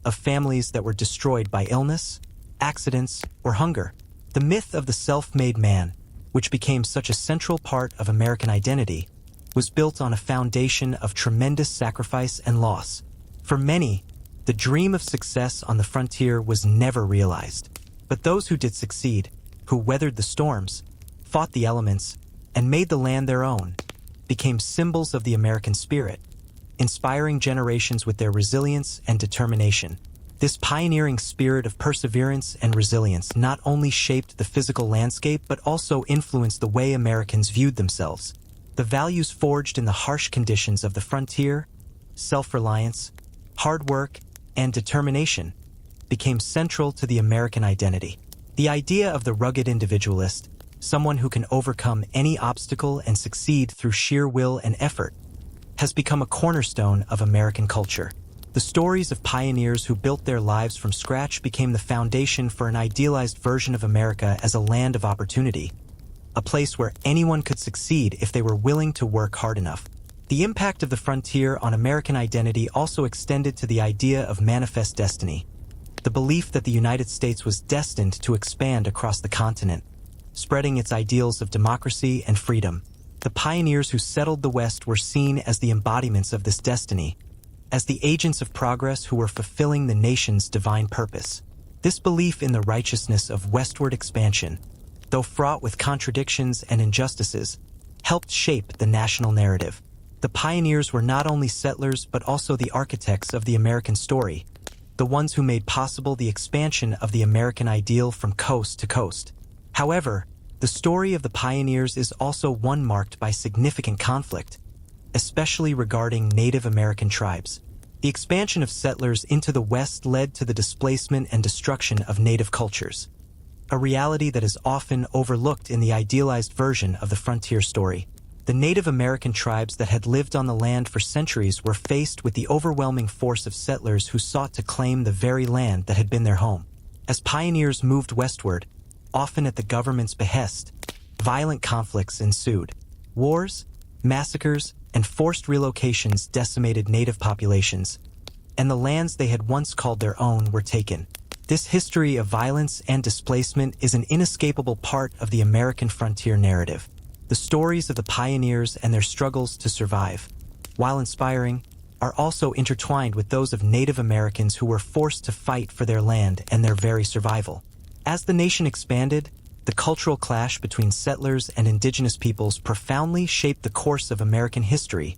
of families that were destroyed by illness, accidents, or hunger. The myth of the self-made man, which became such a central part of American identity, was built on a foundation of tremendous sacrifice and loss. For many, the dream of success on the frontier was never realized. But those who did succeed, who weathered the storms, fought the elements, and made the land their own, became symbols of the American spirit, inspiring generations with their resilience and determination. This pioneering spirit of perseverance and resilience not only shaped the physical landscape but also influenced the way Americans viewed themselves. The values forged in the harsh conditions of the frontier, self-reliance, hard work, and determination, became central to the American identity. The idea of the rugged individualist, someone who can overcome any obstacle and succeed through sheer will and effort, has become a cornerstone of American culture. The stories of pioneers who built their lives from scratch became the foundation for an idealized version of America as a land of opportunity, a place where anyone could succeed if they were willing to work hard enough. The impact of the frontier on American identity also extended to the idea of manifest destiny, the belief that the United States was destined to expand across the continent, spreading its ideals of democracy and freedom. The pioneers who settled the West were seen as the embodiments of this destiny, as the agents of progress who were fulfilling the nation's divine purpose. This belief in the righteousness of westward expansion, though fraught with contradictions and injustices, helped shape the national narrative. The pioneers were not only settlers but also the architects of the American story, the ones who made possible the expansion of the American ideal from coast to coast. However, the story of the pioneers is also one marked by significant conflict, especially regarding Native American tribes. The expansion of settlers into the West led to the displacement and destruction of native cultures, a reality that is often overlooked in the idealized version of the frontier story. The Native American tribes that had lived on the land for centuries were faced with the overwhelming force of settlers who sought to claim the very land that had been their home. As pioneers moved westward, often at the government's behest, violent conflicts ensued. Wars, massacres, and forced relocations decimated native populations, and the lands they had once called their own were taken. This history of violence and displacement is an inescapable part of the American frontier narrative. The stories of the pioneers and their struggles to survive, while inspiring, are also intertwined with those of Native Americans who were forced to fight for their land and their very survival. As the nation expanded, the cultural clash between settlers and indigenous peoples profoundly shaped the course of American history,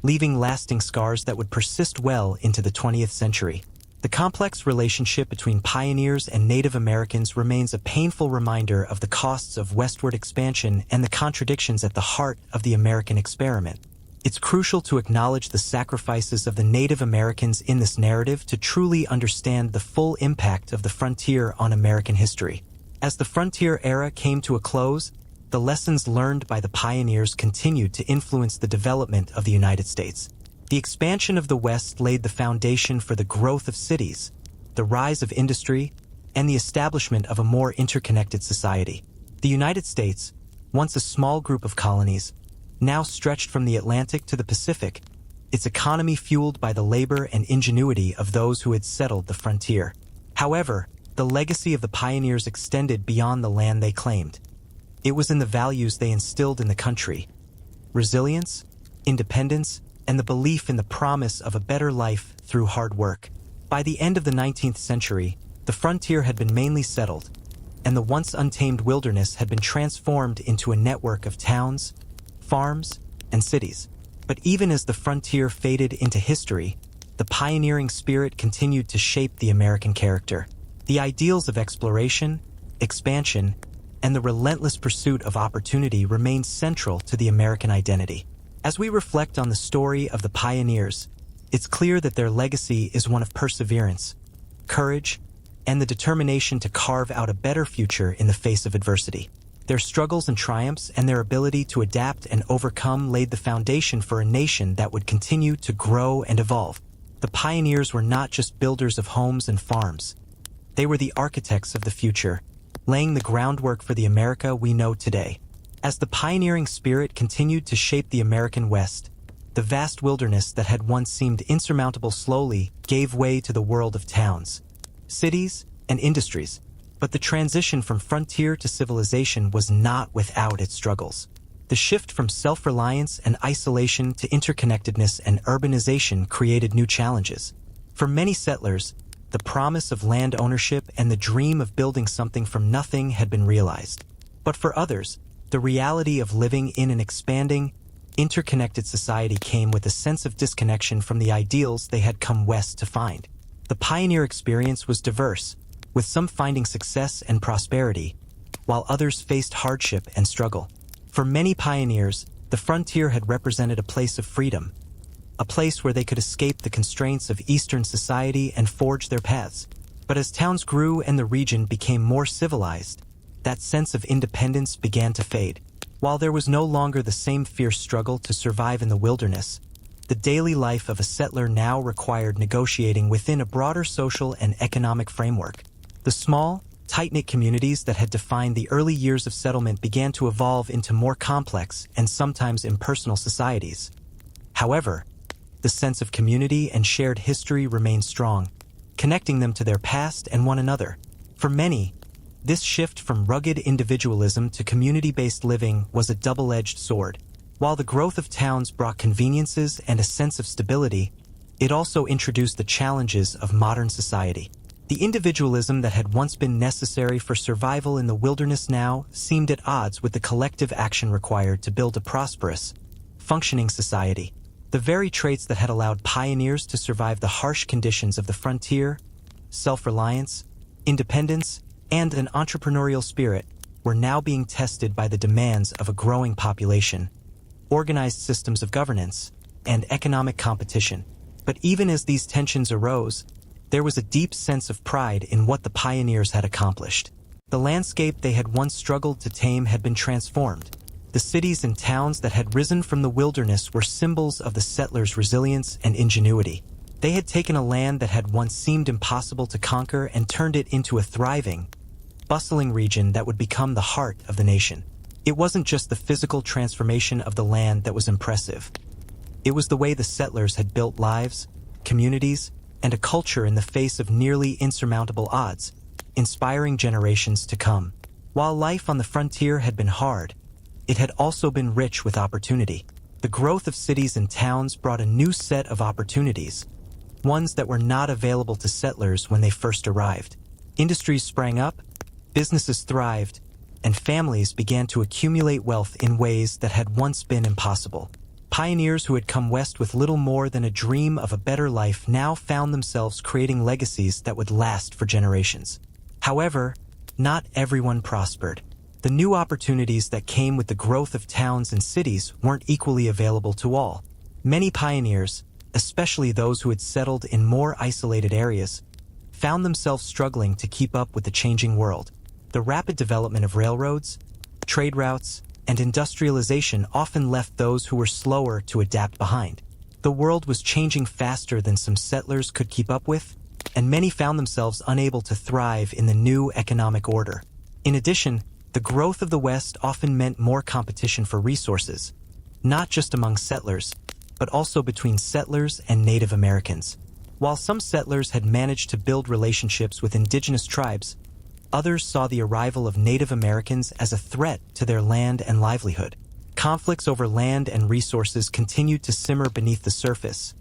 leaving lasting scars that would persist well into the 20th century. The complex relationship between pioneers and Native Americans remains a painful reminder of the costs of westward expansion and the contradictions at the heart of the American experiment. It's crucial to acknowledge the sacrifices of the Native Americans in this narrative to truly understand the full impact of the frontier on American history. As the frontier era came to a close, the lessons learned by the pioneers continued to influence the development of the United States. The expansion of the West laid the foundation for the growth of cities, the rise of industry, and the establishment of a more interconnected society. The United States, once a small group of colonies, now stretched from the Atlantic to the Pacific, its economy fueled by the labor and ingenuity of those who had settled the frontier. However, the legacy of the pioneers extended beyond the land they claimed. It was in the values they instilled in the country: resilience, independence, and the belief in the promise of a better life through hard work. By the end of the 19th century, the frontier had been mainly settled, and the once untamed wilderness had been transformed into a network of towns, farms, and cities. But even as the frontier faded into history, the pioneering spirit continued to shape the American character. The ideals of exploration, expansion, and the relentless pursuit of opportunity remained central to the American identity. As we reflect on the story of the pioneers, it's clear that their legacy is one of perseverance, courage, and the determination to carve out a better future in the face of adversity. Their struggles and triumphs and their ability to adapt and overcome laid the foundation for a nation that would continue to grow and evolve. The pioneers were not just builders of homes and farms. They were the architects of the future, laying the groundwork for the America we know today. As the pioneering spirit continued to shape the American West, the vast wilderness that had once seemed insurmountable slowly gave way to the world of towns, cities, and industries. But the transition from frontier to civilization was not without its struggles. The shift from self-reliance and isolation to interconnectedness and urbanization created new challenges. For many settlers, the promise of land ownership and the dream of building something from nothing had been realized. But for others, The reality of living in an expanding, interconnected society came with a sense of disconnection from the ideals they had come west to find. The pioneer experience was diverse, with some finding success and prosperity, while others faced hardship and struggle. For many pioneers, the frontier had represented a place of freedom, a place where they could escape the constraints of Eastern society and forge their paths. But as towns grew and the region became more civilized, that sense of independence began to fade. While there was no longer the same fierce struggle to survive in the wilderness, the daily life of a settler now required negotiating within a broader social and economic framework. The small, tight-knit communities that had defined the early years of settlement began to evolve into more complex and sometimes impersonal societies. However, the sense of community and shared history remained strong, connecting them to their past and one another. For many, this shift from rugged individualism to community-based living was a double-edged sword. While the growth of towns brought conveniences and a sense of stability, it also introduced the challenges of modern society. The individualism that had once been necessary for survival in the wilderness now seemed at odds with the collective action required to build a prosperous, functioning society. The very traits that had allowed pioneers to survive the harsh conditions of the frontier, self-reliance, independence, and an entrepreneurial spirit, were now being tested by the demands of a growing population, organized systems of governance, and economic competition. But even as these tensions arose, there was a deep sense of pride in what the pioneers had accomplished. The landscape they had once struggled to tame had been transformed. The cities and towns that had risen from the wilderness were symbols of the settlers' resilience and ingenuity. They had taken a land that had once seemed impossible to conquer and turned it into a thriving, bustling region that would become the heart of the nation. It wasn't just the physical transformation of the land that was impressive. It was the way the settlers had built lives, communities, and a culture in the face of nearly insurmountable odds, inspiring generations to come. While life on the frontier had been hard, it had also been rich with opportunity. The growth of cities and towns brought a new set of opportunities, ones that were not available to settlers when they first arrived. Industries sprang up, businesses thrived, and families began to accumulate wealth in ways that had once been impossible. Pioneers who had come west with little more than a dream of a better life now found themselves creating legacies that would last for generations. However, not everyone prospered. The new opportunities that came with the growth of towns and cities weren't equally available to all. Many pioneers, especially those who had settled in more isolated areas, found themselves struggling to keep up with the changing world. The rapid development of railroads, trade routes, and industrialization often left those who were slower to adapt behind. The world was changing faster than some settlers could keep up with, and many found themselves unable to thrive in the new economic order. In addition, the growth of the West often meant more competition for resources, not just among settlers, but also between settlers and Native Americans. While some settlers had managed to build relationships with indigenous tribes, others saw the arrival of Native Americans as a threat to their land and livelihood. Conflicts over land and resources continued to simmer beneath the surface,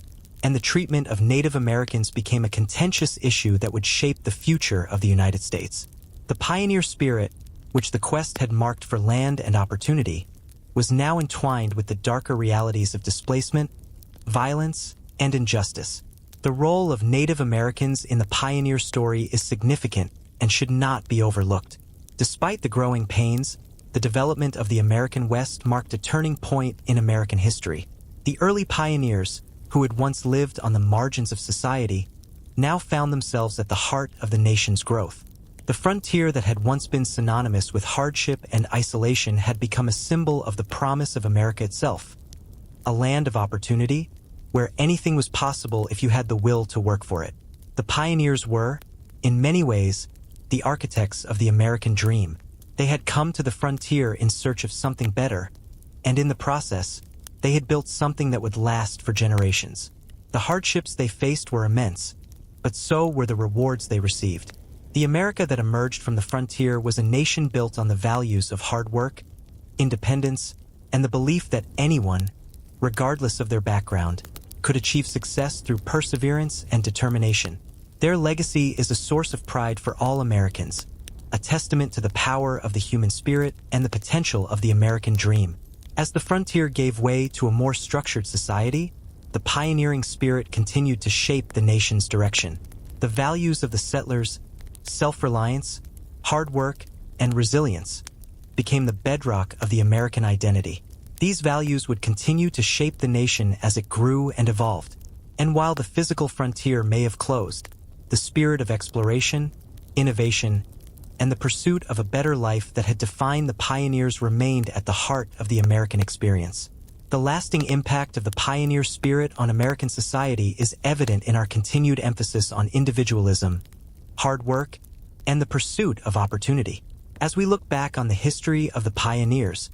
and the treatment of Native Americans became a contentious issue that would shape the future of the United States. The pioneer spirit, which the quest had marked for land and opportunity, was now entwined with the darker realities of displacement, violence, and injustice. The role of Native Americans in the pioneer story is significant and should not be overlooked. Despite the growing pains, the development of the American West marked a turning point in American history. The early pioneers, who had once lived on the margins of society, now found themselves at the heart of the nation's growth. The frontier that had once been synonymous with hardship and isolation had become a symbol of the promise of America itself, a land of opportunity, where anything was possible if you had the will to work for it. The pioneers were, in many ways, the architects of the American dream. They had come to the frontier in search of something better, and in the process, they had built something that would last for generations. The hardships they faced were immense, but so were the rewards they received. The America that emerged from the frontier was a nation built on the values of hard work, independence, and the belief that anyone, regardless of their background, could achieve success through perseverance and determination. Their legacy is a source of pride for all Americans, a testament to the power of the human spirit and the potential of the American dream. As the frontier gave way to a more structured society, the pioneering spirit continued to shape the nation's direction. The values of the settlers, self-reliance, hard work, and resilience, became the bedrock of the American identity. These values would continue to shape the nation as it grew and evolved. And while the physical frontier may have closed, the spirit of exploration, innovation, and the pursuit of a better life that had defined the pioneers remained at the heart of the American experience. The lasting impact of the pioneer spirit on American society is evident in our continued emphasis on individualism, hard work, and the pursuit of opportunity. As we look back on the history of the pioneers,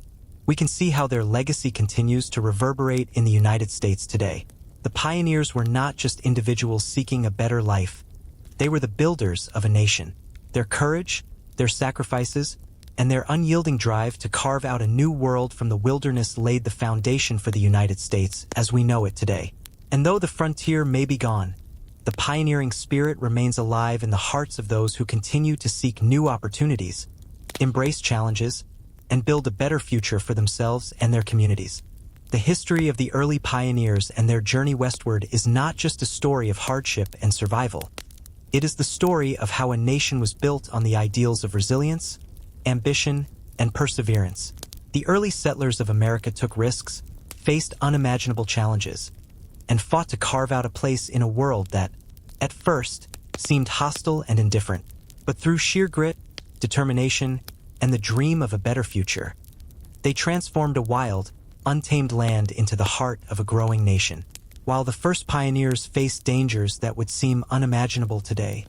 we can see how their legacy continues to reverberate in the United States today. The pioneers were not just individuals seeking a better life. They were the builders of a nation. Their courage, their sacrifices, and their unyielding drive to carve out a new world from the wilderness laid the foundation for the United States as we know it today. And though the frontier may be gone, the pioneering spirit remains alive in the hearts of those who continue to seek new opportunities, embrace challenges, and build a better future for themselves and their communities. The history of the early pioneers and their journey westward is not just a story of hardship and survival. It is the story of how a nation was built on the ideals of resilience, ambition, and perseverance. The early settlers of America took risks, faced unimaginable challenges, and fought to carve out a place in a world that, at first, seemed hostile and indifferent. But through sheer grit, determination, and the dream of a better future, they transformed a wild, untamed land into the heart of a growing nation. While the first pioneers faced dangers that would seem unimaginable today,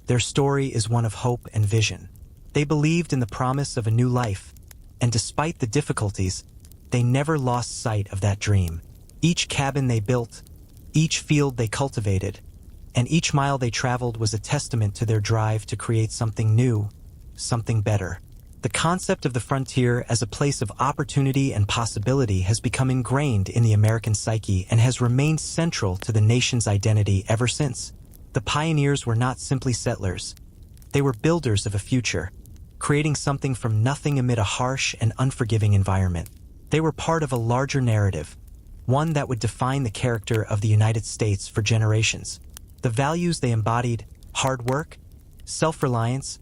their story is one of hope and vision. They believed in the promise of a new life, and despite the difficulties, they never lost sight of that dream. Each cabin they built, each field they cultivated, and each mile they traveled was a testament to their drive to create something new, something better. The concept of the frontier as a place of opportunity and possibility has become ingrained in the American psyche and has remained central to the nation's identity ever since. The pioneers were not simply settlers. They were builders of a future, creating something from nothing amid a harsh and unforgiving environment. They were part of a larger narrative, one that would define the character of the United States for generations. The values they embodied, hard work, self-reliance,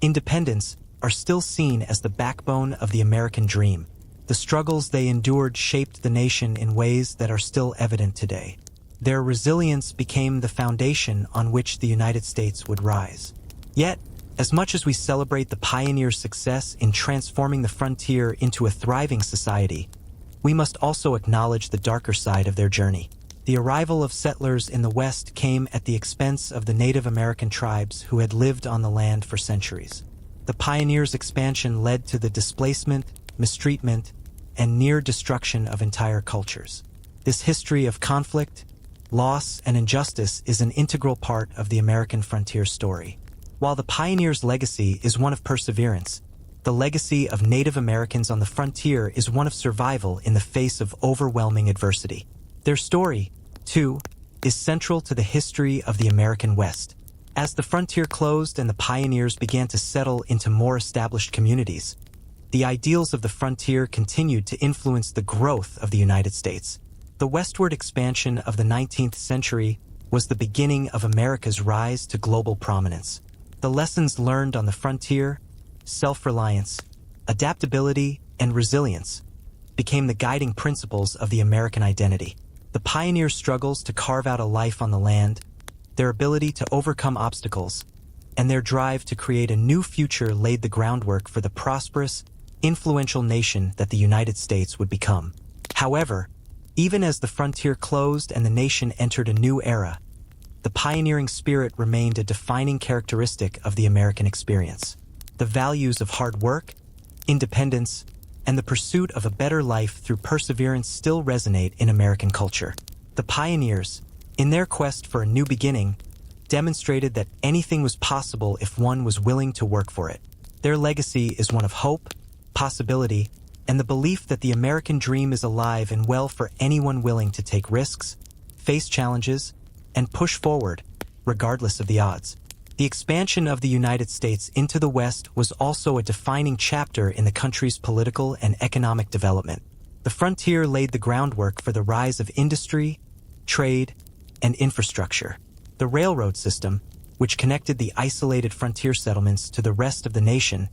independence, are still seen as the backbone of the American dream. The struggles they endured shaped the nation in ways that are still evident today. Their resilience became the foundation on which the United States would rise. Yet, as much as we celebrate the pioneers' success in transforming the frontier into a thriving society, we must also acknowledge the darker side of their journey. The arrival of settlers in the West came at the expense of the Native American tribes who had lived on the land for centuries. The pioneers' expansion led to the displacement, mistreatment, and near destruction of entire cultures. This history of conflict, loss, and injustice is an integral part of the American frontier story. While the pioneers' legacy is one of perseverance, the legacy of Native Americans on the frontier is one of survival in the face of overwhelming adversity. Their story, too, is central to the history of the American West. As the frontier closed and the pioneers began to settle into more established communities, the ideals of the frontier continued to influence the growth of the United States. The westward expansion of the 19th century was the beginning of America's rise to global prominence. The lessons learned on the frontier, self-reliance, adaptability, and resilience, became the guiding principles of the American identity. The pioneers' struggles to carve out a life on the land, their ability to overcome obstacles, and their drive to create a new future laid the groundwork for the prosperous, influential nation that the United States would become. However, even as the frontier closed and the nation entered a new era, the pioneering spirit remained a defining characteristic of the American experience. The values of hard work, independence, and the pursuit of a better life through perseverance still resonate in American culture. The pioneers, in their quest for a new beginning, demonstrated that anything was possible if one was willing to work for it. Their legacy is one of hope, possibility, and the belief that the American dream is alive and well for anyone willing to take risks, face challenges, and push forward, regardless of the odds. The expansion of the United States into the West was also a defining chapter in the country's political and economic development. The frontier laid the groundwork for the rise of industry, trade, and infrastructure. The railroad system, which connected the isolated frontier settlements to the rest of the nation,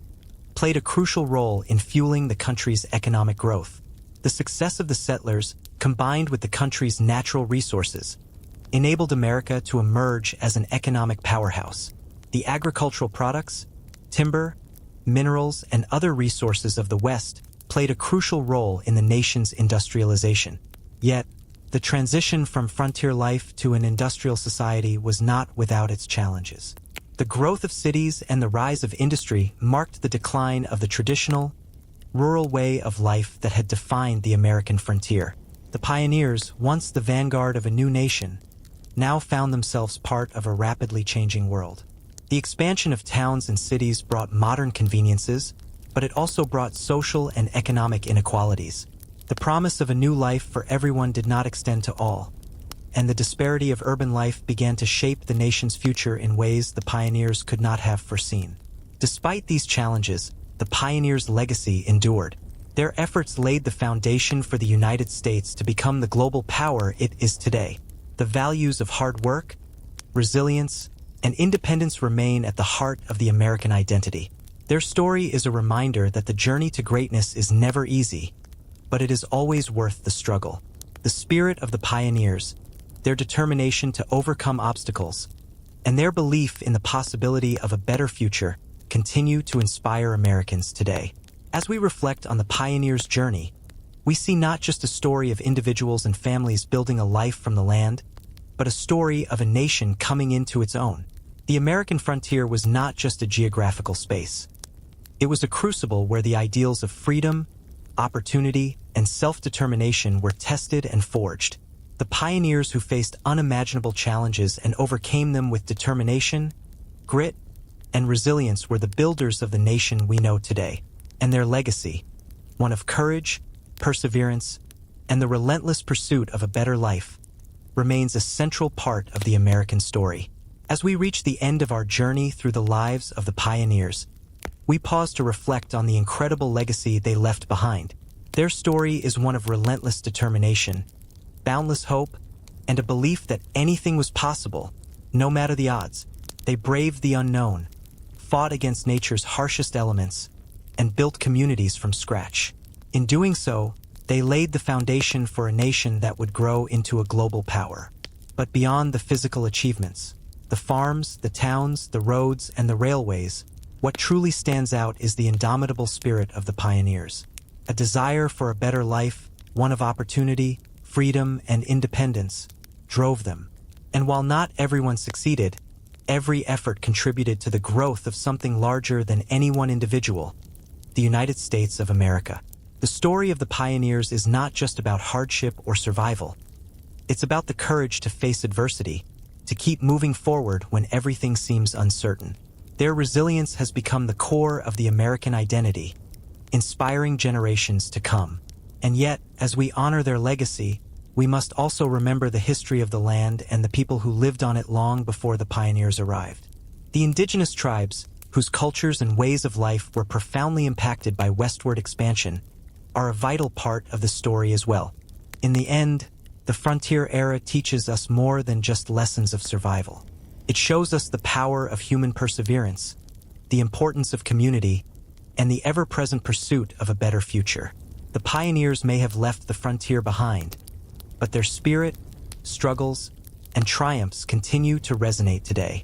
played a crucial role in fueling the country's economic growth. The success of the settlers, combined with the country's natural resources, enabled America to emerge as an economic powerhouse. The agricultural products, timber, minerals, and other resources of the West played a crucial role in the nation's industrialization. Yet, the transition from frontier life to an industrial society was not without its challenges. The growth of cities and the rise of industry marked the decline of the traditional, rural way of life that had defined the American frontier. The pioneers, once the vanguard of a new nation, now found themselves part of a rapidly changing world. The expansion of towns and cities brought modern conveniences, but it also brought social and economic inequalities. The promise of a new life for everyone did not extend to all, and the disparity of urban life began to shape the nation's future in ways the pioneers could not have foreseen. Despite these challenges, the pioneers' legacy endured. Their efforts laid the foundation for the United States to become the global power it is today. The values of hard work, resilience, and independence remain at the heart of the American identity. Their story is a reminder that the journey to greatness is never easy, but it is always worth the struggle. The spirit of the pioneers, their determination to overcome obstacles, and their belief in the possibility of a better future continue to inspire Americans today. As we reflect on the pioneers' journey, we see not just a story of individuals and families building a life from the land, but a story of a nation coming into its own. The American frontier was not just a geographical space. It was a crucible where the ideals of freedom, opportunity, and self-determination were tested and forged. The pioneers who faced unimaginable challenges and overcame them with determination, grit, and resilience were the builders of the nation we know today. And their legacy, one of courage, perseverance, and the relentless pursuit of a better life, remains a central part of the American story. As we reach the end of our journey through the lives of the pioneers, we pause to reflect on the incredible legacy they left behind. Their story is one of relentless determination, boundless hope, and a belief that anything was possible, no matter the odds. They braved the unknown, fought against nature's harshest elements, and built communities from scratch. In doing so, they laid the foundation for a nation that would grow into a global power. But beyond the physical achievements, the farms, the towns, the roads, and the railways, what truly stands out is the indomitable spirit of the pioneers. A desire for a better life, one of opportunity, freedom, and independence, drove them. And while not everyone succeeded, every effort contributed to the growth of something larger than any one individual, the United States of America. The story of the pioneers is not just about hardship or survival. It's about the courage to face adversity, to keep moving forward when everything seems uncertain. Their resilience has become the core of the American identity, inspiring generations to come. And yet, as we honor their legacy, we must also remember the history of the land and the people who lived on it long before the pioneers arrived. The indigenous tribes, whose cultures and ways of life were profoundly impacted by westward expansion, are a vital part of the story as well. In the end, the frontier era teaches us more than just lessons of survival. It shows us the power of human perseverance, the importance of community, and the ever-present pursuit of a better future. The pioneers may have left the frontier behind, but their spirit, struggles, and triumphs continue to resonate today.